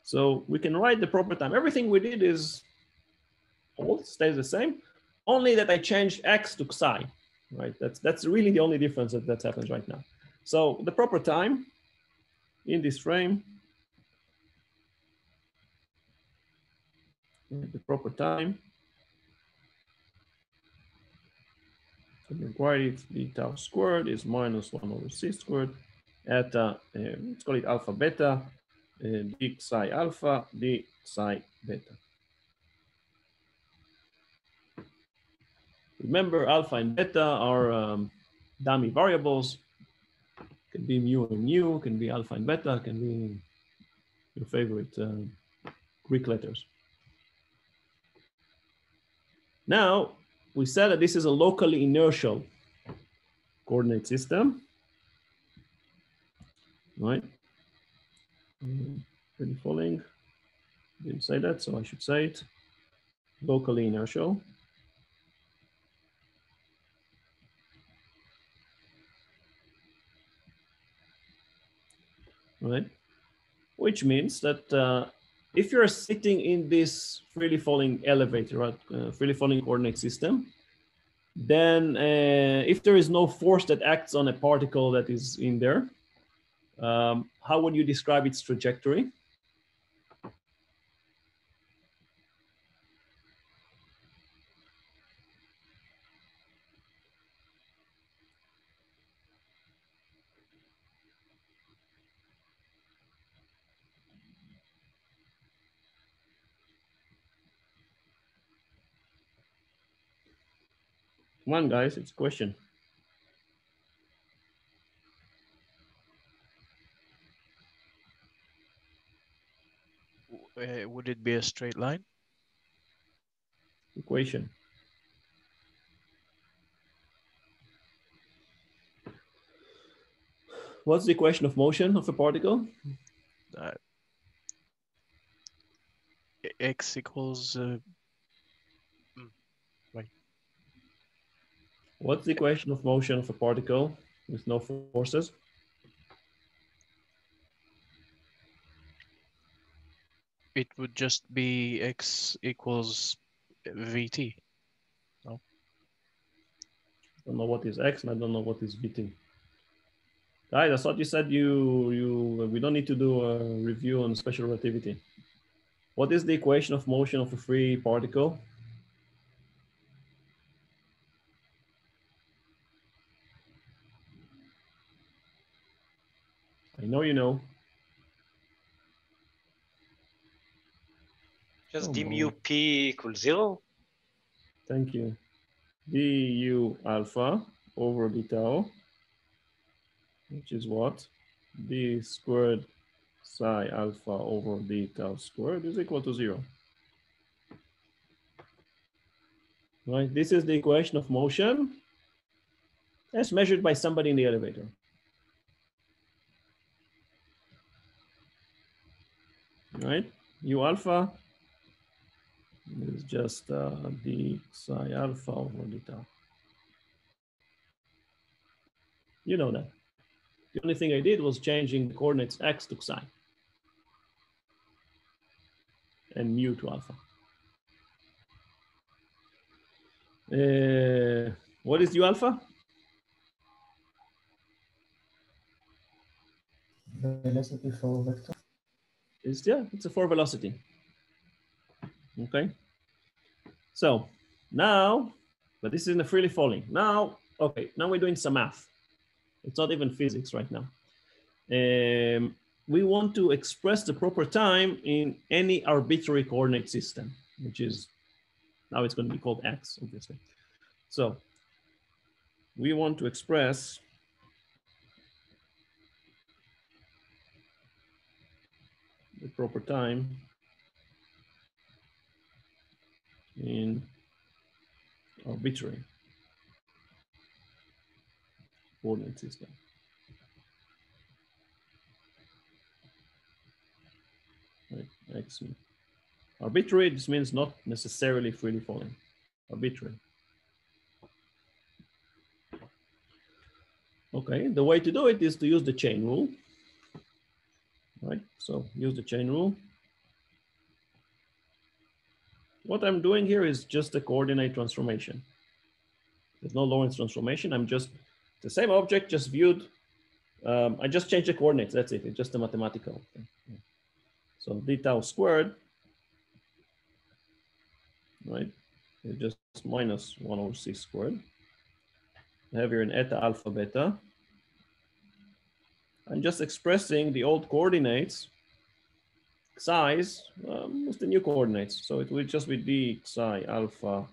So we can write the proper time. Everything we did is stays the same, only that I changed x to psi, right? That's really the only difference that happens right now. So the proper time in this frame, the proper time, so the quantity d tau squared is minus 1 over c squared at, let's call it alpha beta, d psi alpha, d psi beta. Remember, alpha and beta are dummy variables. Can be mu and nu, can be alpha and beta, can be your favorite Greek letters. Now, we said that this is a locally inertial coordinate system, right? Pretty falling. Didn't say that, so I should say it. Locally inertial. Right? Which means that if you're sitting in this freely falling elevator, right, freely falling coordinate system, then if there is no force that acts on a particle that is in there, how would you describe its trajectory? Come on, guys, it's a question. Would it be a straight line? Equation. What's the equation of motion of a particle? X equals right. What's the equation of motion of a particle with no forces? It would just be x equals VT. I don't know what is X and I don't know what is VT. Guys, I thought you said we don't need to do a review on special relativity. What is the equation of motion of a free particle? I know you know. Just Oh, d boy. mu p equals 0. Thank you. du alpha over d tau, which is what? D squared psi alpha over d tau squared is equal to 0. Right, this is the equation of motion as measured by somebody in the elevator. Right, u alpha is just d psi alpha over d tau. You know that. The only thing I did was changing the coordinates x to psi and mu to alpha. What is u alpha? Velocity for vector. It's a 4 velocity. Okay. So now, but this isn't a freely falling. Now, okay, now we're doing some math. It's not even physics right now. We want to express the proper time in any arbitrary coordinate system, which is, now it's going to be called X, obviously. So we want to express the proper time in arbitrary coordinate system. Right, X. Arbitrary, this means not necessarily freely falling. Arbitrary. Okay, the way to do it is to use the chain rule. Right, so use the chain rule. What I'm doing here is just a coordinate transformation. There's no Lorentz transformation. I'm just the same object, just viewed. I just changed the coordinates. That's it. It's just a mathematical thing. So d tau squared, right? It's just minus 1 over c squared. I have here an eta alpha beta. I'm just expressing the old coordinates size with the new coordinates. So it will just be d psi alpha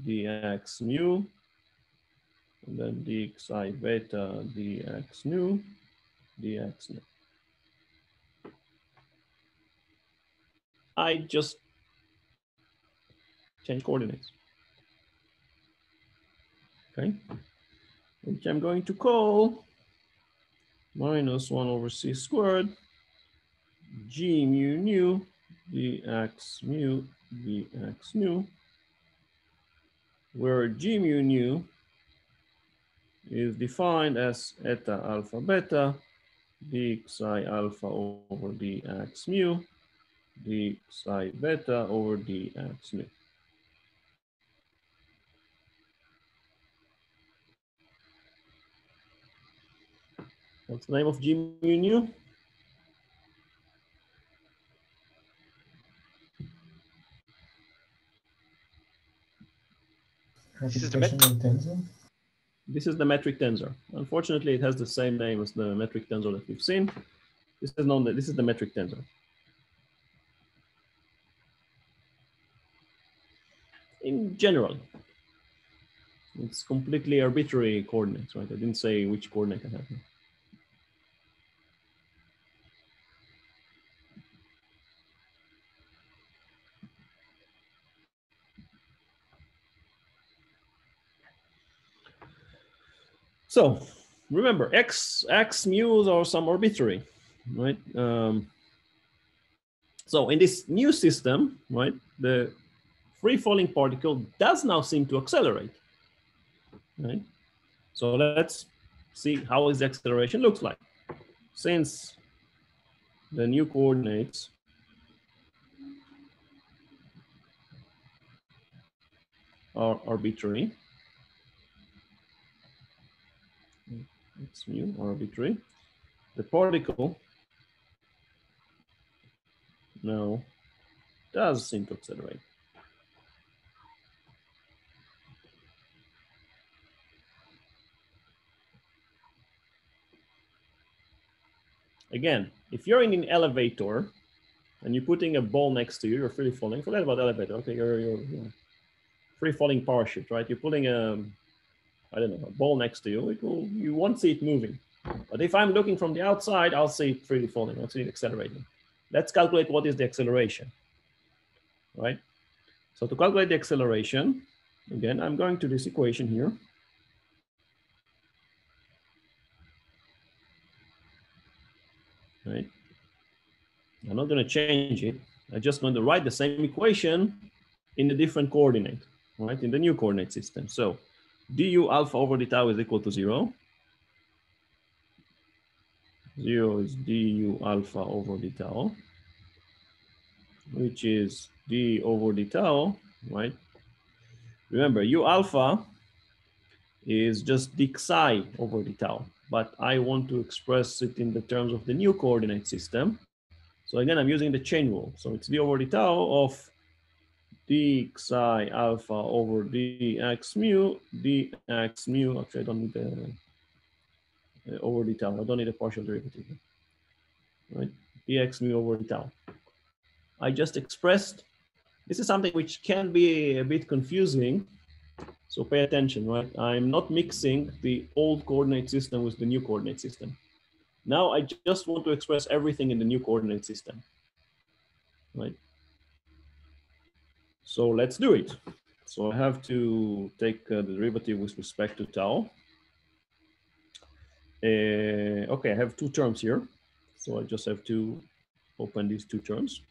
dx mu, and then d psi beta dx nu dx nu. I just change coordinates. Okay, which I'm going to call minus 1 over c squared g mu nu dx mu dx nu, where g mu nu is defined as eta alpha beta d psi alpha over dx mu d psi beta over dx nu. What's the name of g mu nu? Gravitational tensor. This is the metric tensor. Unfortunately, it has the same name as the metric tensor that we've seen. This is known that this is the metric tensor. In general, it's completely arbitrary coordinates, right? I didn't say which coordinate I have here. So remember, x mu's are some arbitrary, right? So in this new system, right, the free falling particle does now seem to accelerate, right? So let's see how his acceleration looks like. Since the new coordinates are arbitrary. X mu arbitrary. The particle now does seem to accelerate. Again, if you're in an elevator and you're putting a ball next to you, you're free falling. Forget about elevator. Okay, you're free falling parachute, right? You're putting I don't know, a ball next to you. You won't see it moving. But if I'm looking from the outside, I'll see it freely falling. I'll see it accelerating. Let's calculate what is the acceleration, right? So to calculate the acceleration, again, I'm going to this equation here. Right? I'm not going to change it. I'm just going to write the same equation in a different coordinate, right? In the new coordinate system. So du alpha over d tau is equal to 0. 0 is du alpha over d tau, which is d over d tau, right? Remember, u alpha is just d psi over d tau, but I want to express it in the terms of the new coordinate system. So again, I'm using the chain rule. So it's d over d tau of d psi alpha over dx mu, dx mu. Actually, I don't need the over d tau. I don't need a partial derivative, right? Dx mu over d tau. I just expressed, this is something which can be a bit confusing. So pay attention, right? I'm not mixing the old coordinate system with the new coordinate system. Now I just want to express everything in the new coordinate system, right? So let's do it. So I have to take the derivative with respect to tau. Okay, I have two terms here. So I just have to open these two terms.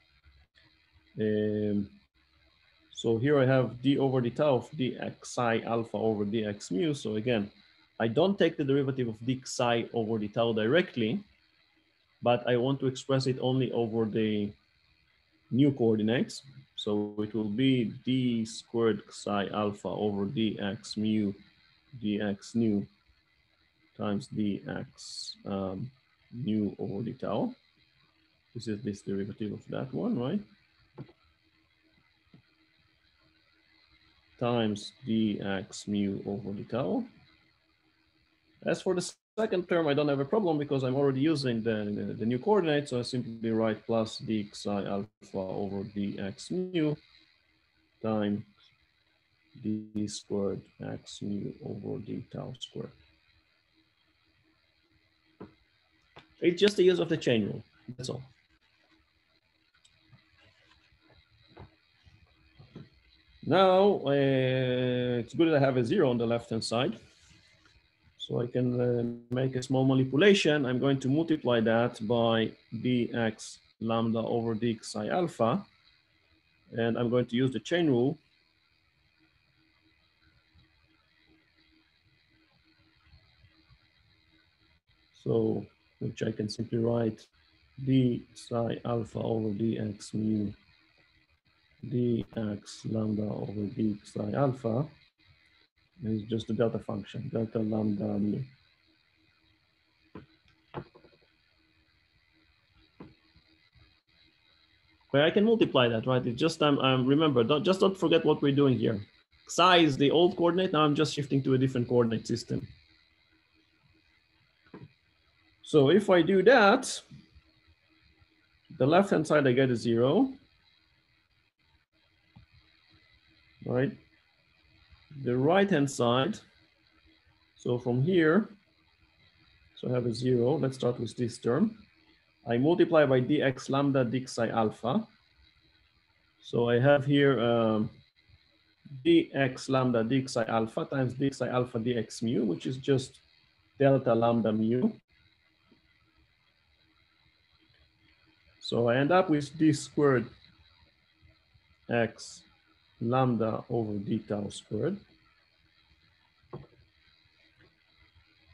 So here I have d over d tau of dx psi alpha over dx mu. So again, I don't take the derivative of d psi over d tau directly, but I want to express it only over the new coordinates. So it will be d squared psi alpha over dx mu dx nu times dx mu over d tau. This is this derivative of that one, right? Times dx mu over d tau. As for the second term, I don't have a problem because I'm already using the new coordinate. So I simply write plus d psi alpha over dx mu times d squared x mu over d tau squared. It's just the use of the chain rule. That's all. Now, it's good that I have a 0 on the left-hand side. So I can make a small manipulation. I'm going to multiply that by dx lambda over d psi alpha. And I'm going to use the chain rule. So, which I can simply write d psi alpha over dx mu dx lambda over d psi alpha is just a delta function, delta lambda mu. Where I can multiply that, right? It's just remember, don't forget what we're doing here. Psi is the old coordinate. Now I'm just shifting to a different coordinate system. So if I do that, the left-hand side I get a 0, right? The right-hand side, so from here, so I have a 0. Let's start with this term. I multiply by dx lambda d psi alpha. So I have here dx lambda d psi alpha times d psi alpha dx mu, which is just delta lambda mu. So I end up with d squared x lambda over d tau squared.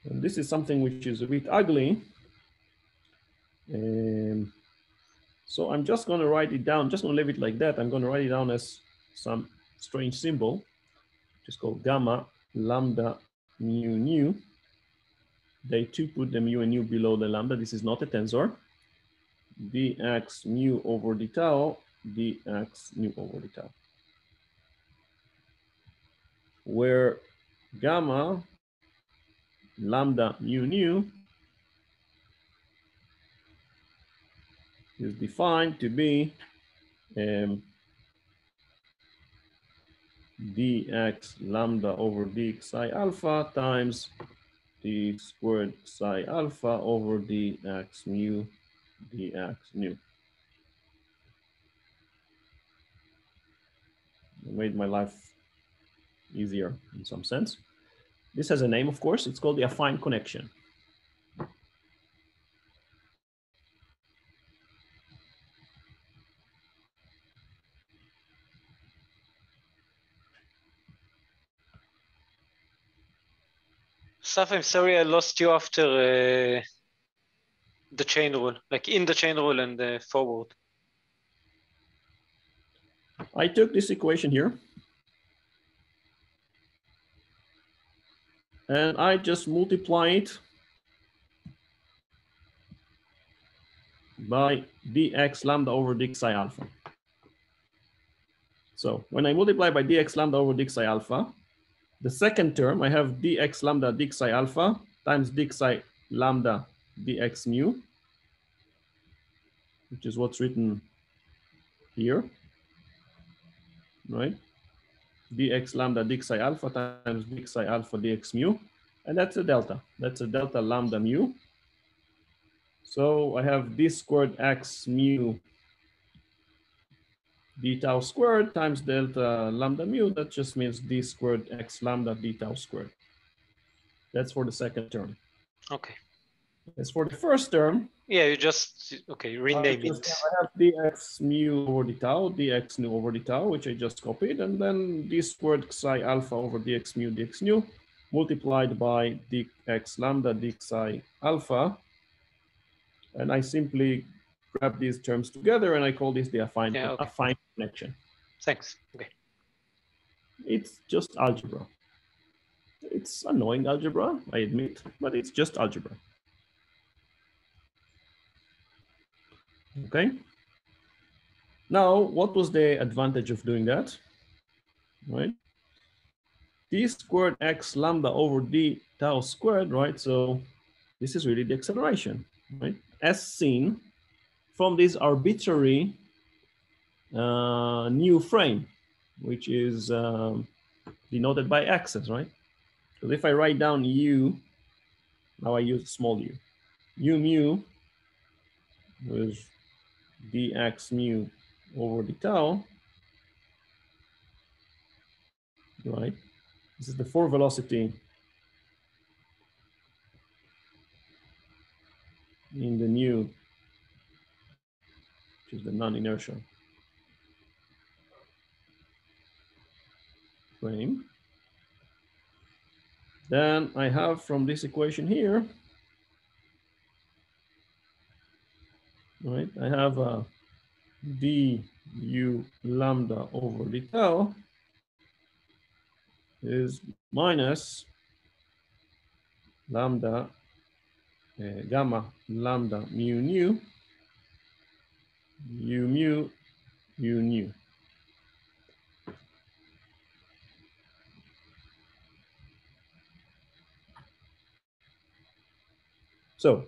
And this is something which is a bit ugly. So I'm just going to write it down, just going to leave it like that. I'm going to write it down as some strange symbol. which is called gamma lambda mu nu. They too put the mu and nu below the lambda. This is not a tensor. Dx mu over d tau, dx nu over d tau. Where gamma lambda mu nu is defined to be dx lambda over d psi alpha times d squared psi alpha over dx mu dx nu. It made my life easier in some sense. This has a name, of course. It's called the affine connection. Saf, I'm sorry I lost you after the chain rule, like in the chain rule and forward. I took this equation here and I just multiply it by dx lambda over d psi alpha. So when I multiply by dx lambda over d psi alpha, the second term, I have dx lambda d psi alpha times d psi lambda dx mu, which is what's written here, right? Dx lambda d psi alpha times d psi alpha dx mu, and that's a delta. That's a delta lambda mu. So I have d squared x mu d tau squared times delta lambda mu. That just means d squared x lambda d tau squared. That's for the second term. Okay. As for the first term, yeah, you just rename it. I have dx mu over d tau, dx nu over d tau, which I just copied, and then d squared psi alpha over dx mu dx nu multiplied by dx lambda d psi alpha, and I simply grab these terms together and I call this the affine, affine connection. Thanks. Okay. It's just algebra. It's annoying algebra, I admit, but it's just algebra. Okay. Now, what was the advantage of doing that? Right? D squared x lambda over d tau squared, right? So this is really the acceleration, right? As seen from this arbitrary new frame, which is denoted by x's, right? So if I write down u, now I use small u. U mu is dx mu over d tau, right? This is the four velocity in the new, which is the non-inertial frame. Then I have from this equation here, right? I have a du lambda over d tau is minus lambda gamma lambda mu nu u mu u nu. So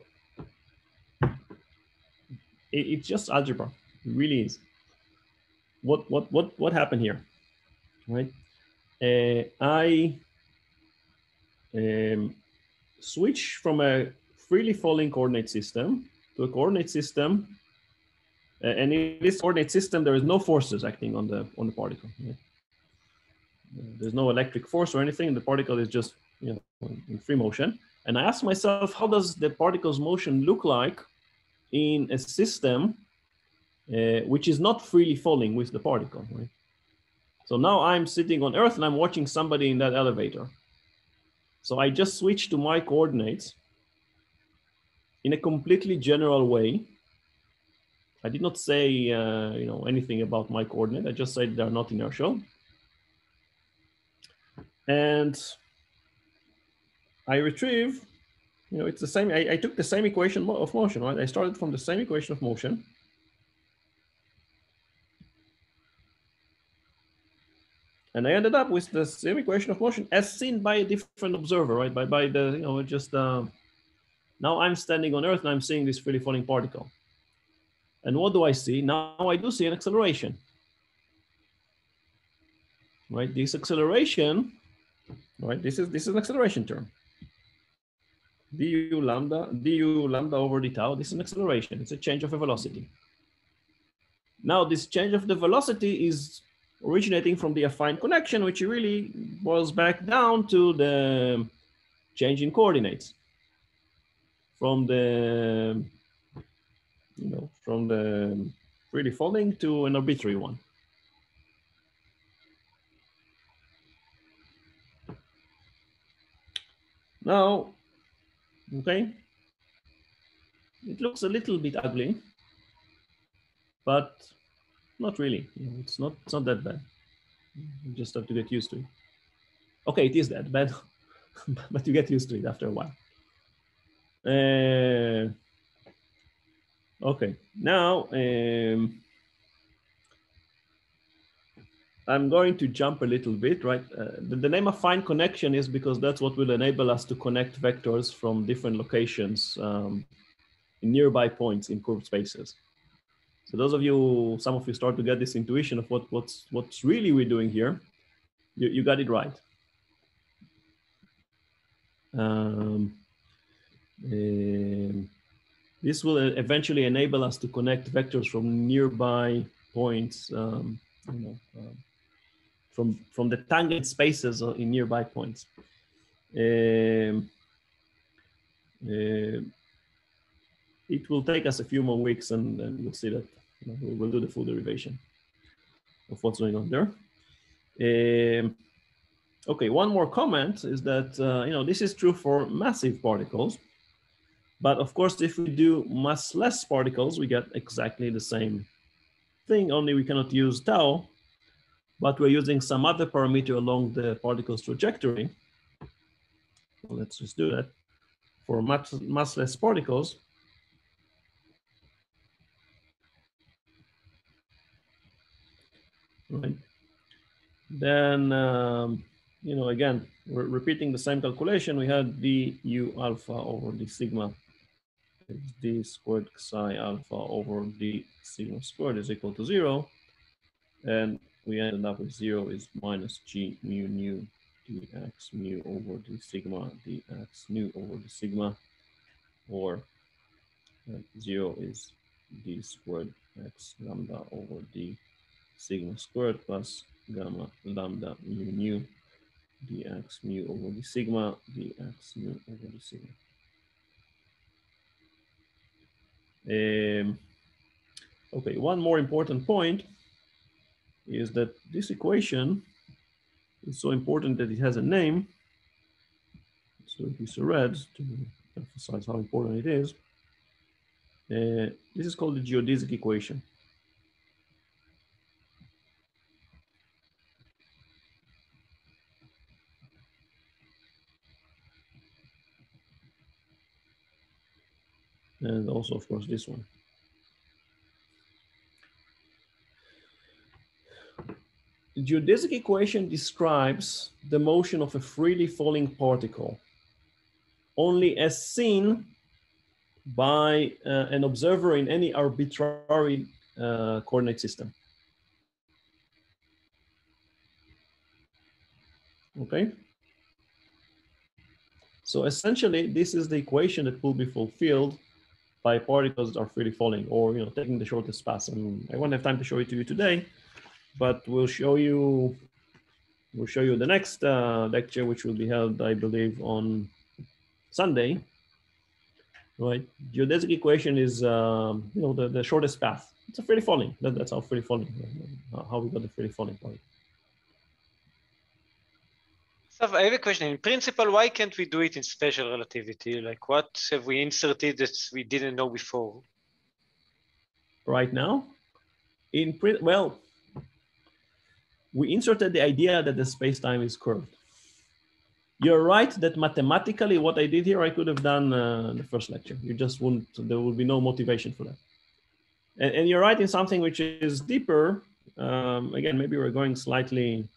it's just algebra. It really is. What happened here, right? I switch from a freely falling coordinate system to a coordinate system, and in this coordinate system there is no forces acting on the particle. Right? There's no electric force or anything. The particle is just in free motion. And I ask myself, how does the particle's motion look like in a system which is not freely falling with the particle? Right? So now I'm sitting on Earth and I'm watching somebody in that elevator. So I just switch to my coordinates in a completely general way. I did not say anything about my coordinate. I just said they're not inertial. And I retrieve, it's the same. I took the same equation of motion, right? I started from the same equation of motion. And I ended up with the same equation of motion as seen by a different observer, right? By the, now I'm standing on Earth and I'm seeing this freely falling particle. And what do I see? Now I do see an acceleration, right? This acceleration, right? This is an acceleration term. du lambda over d tau, this is an acceleration. It's a change of a velocity. Now this change of the velocity is originating from the affine connection, which really boils back down to the change in coordinates from the, from the freely falling to an arbitrary one. Now, okay, it looks a little bit ugly, but not really. It's not that bad. You just have to get used to it. Okay, it is that bad, but you get used to it after a while. Okay, now I'm going to jump a little bit, right? The name affine connection is because that's what will enable us to connect vectors from different locations in nearby points in curved spaces. So those of you, some of you start to get this intuition of what's really we're doing here. You got it right. This will eventually enable us to connect vectors from nearby points, from the tangent spaces in nearby points. It will take us a few more weeks, and then we'll see that we'll do the full derivation of what's going on there. Okay, one more comment is that this is true for massive particles, but of course, if we do massless particles, we get exactly the same thing. Only we cannot use tau, but we're using some other parameter along the particle's trajectory. Well, let's just do that for massless particles. Right. Then, again, we're repeating the same calculation. We had du alpha over d sigma, d squared psi alpha over d sigma squared is equal to 0. And we ended up with 0 is minus g mu nu dx mu over d sigma dx nu over d sigma, or 0 is d squared x lambda over d sigma squared plus gamma lambda mu nu dx mu over d sigma dx mu over d sigma. Okay, one more important point is that this equation is so important that it has a name. So it is red to emphasize how important it is. This is called the geodesic equation. And also, of course, this one. The geodesic equation describes the motion of a freely falling particle only as seen by an observer in any arbitrary coordinate system. Okay. So essentially, this is the equation that will be fulfilled by particles that are freely falling, or taking the shortest path. And I won't have time to show it to you today, but we'll show you the next lecture, which will be held, I believe, on Sunday. Right, geodesic equation is the shortest path. It's a freely falling. That's how freely falling. How we got the freely falling part. So I have a question. In principle, why can't we do it in special relativity? Like, what have we inserted that we didn't know before? Right now, well, we inserted the idea that the space-time is curved. You're right that mathematically what I did here, I could have done in the first lecture. You just wouldn't, there would be no motivation for that. And you're right in something which is deeper. Again, maybe we're going slightly,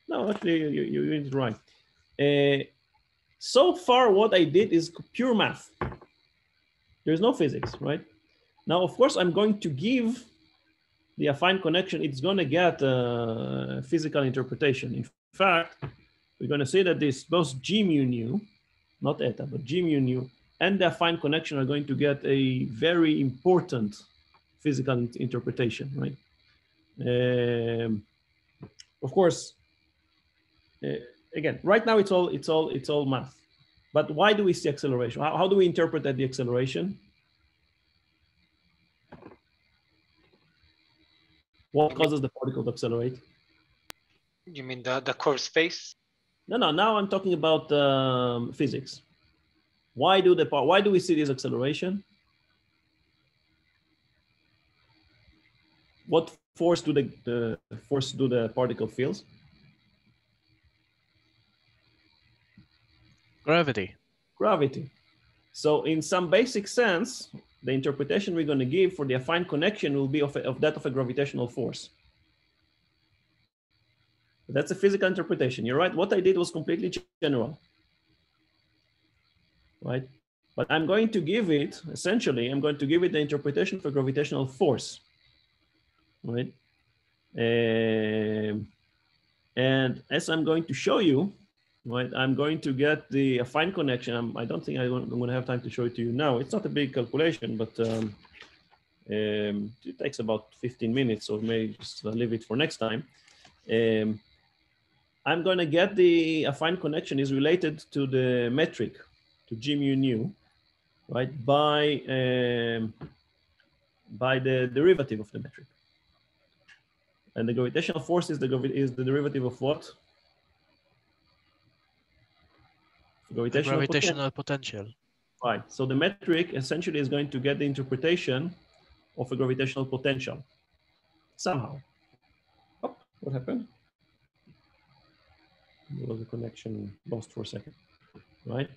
no, actually you're right. So far what I did is pure math. There's no physics, right? Now, of course, I'm going to give the affine connection, it's going to get a physical interpretation. In fact, we're going to say that this both G mu nu, not eta, but G mu nu, and the affine connection are going to get a very important physical interpretation, right? Of course, again, right now it's all math. But why do we see acceleration? How do we interpret that the acceleration? What causes the particle to accelerate? You mean the curved space? No, now I'm talking about physics. Why do we see this acceleration? What force do the particle feels? Gravity. Gravity. So in some basic sense, the interpretation we're going to give for the affine connection will be of that of a gravitational force. That's a physical interpretation. You're right. What I did was completely general, right? But I'm going to give it, essentially, I'm going to give it the interpretation for gravitational force, right? And as I'm going to show you, right, I'm going to get the affine connection. I don't think I'm going to have time to show it to you now. It's not a big calculation, but it takes about 15 minutes, so we may just leave it for next time. I'm going to get the affine connection is related to the metric, to G mu nu, right, by the derivative of the metric. And the gravitational force is the derivative of what? Gravitational potential. Right. So the metric essentially is going to get the interpretation of a gravitational potential somehow. Oh, what happened? There was a connection lost for a second, right?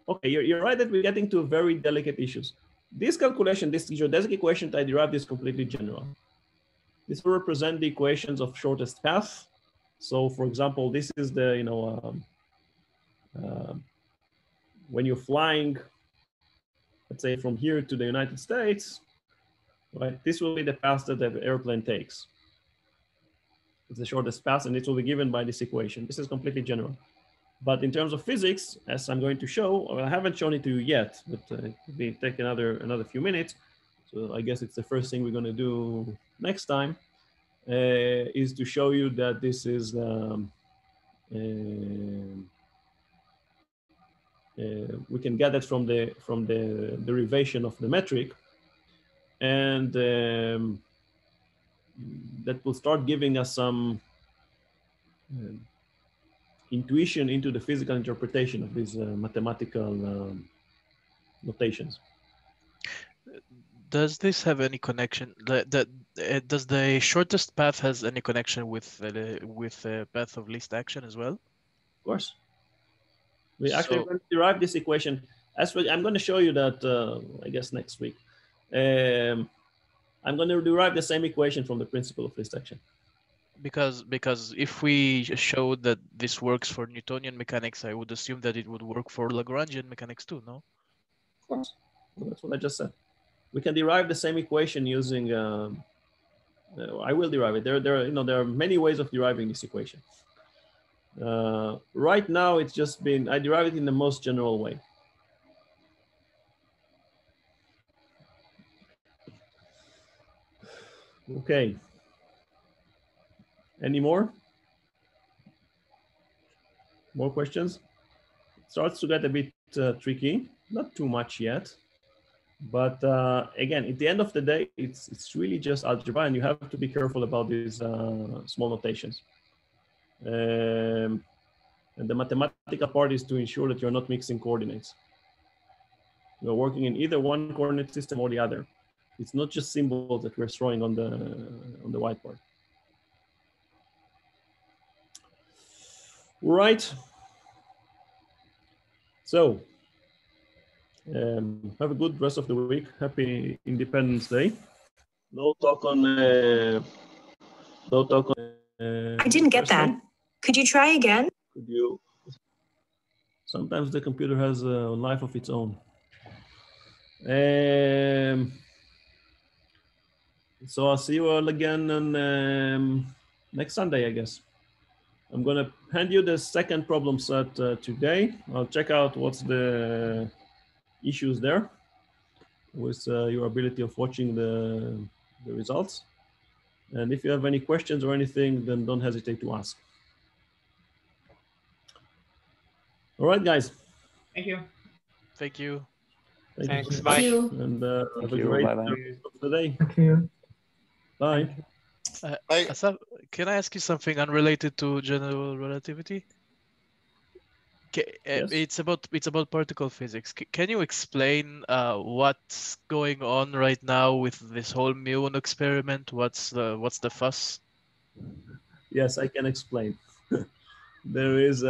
Okay, you're right that we're getting to very delicate issues. This calculation, this geodesic equation that I derived is completely general. This will represent the equations of shortest path. So for example, this is the, when you're flying, let's say from here to the United States, right? This will be the path that the airplane takes. It's the shortest path, and it will be given by this equation. This is completely general. But in terms of physics, as I'm going to show, I haven't shown it to you yet, but it will take another few minutes. So I guess it's the first thing we're going to do next time, is to show you that this is we can get it from the derivation of the metric, and that will start giving us some intuition into the physical interpretation of these mathematical notations. Does this have any connection? Does the shortest path has any connection with the path of least action as well? Of course. We actually going to derive this equation. I'm going to show you that, I guess, next week. I'm going to derive the same equation from the principle of least action. Because if we showed that this works for Newtonian mechanics, I would assume that it would work for Lagrangian mechanics too, no? Of course. Well, that's what I just said. We can derive the same equation using, I will derive it. There are many ways of deriving this equation. Right now, it's just been, I derive it in the most general way. Okay. Any more? More questions? It starts to get a bit tricky, not too much yet. But again, at the end of the day, it's really just algebra, and you have to be careful about these small notations. And the mathematical part is to ensure that you're not mixing coordinates. You're working in either one coordinate system or the other. It's not just symbols that we're throwing on the whiteboard. Right. So have a good rest of the week. Happy Independence Day. No talk on. I didn't get that. Thursday. Could you try again? Could you? Sometimes the computer has a life of its own. So I'll see you all again on next Sunday, I guess. I'm gonna hand you the second problem set today. I'll check out what's the issues there with your ability of watching the results. And if you have any questions or anything, then don't hesitate to ask. All right, guys. Thank you. Thank you. Thanks. You. Bye. And have a great rest of the day. Thank you. Bye. Asaf, can I ask you something unrelated to general relativity? Yes. It's about particle physics. Can you explain what's going on right now with this whole muon experiment? What's the fuss? Yes, I can explain. There is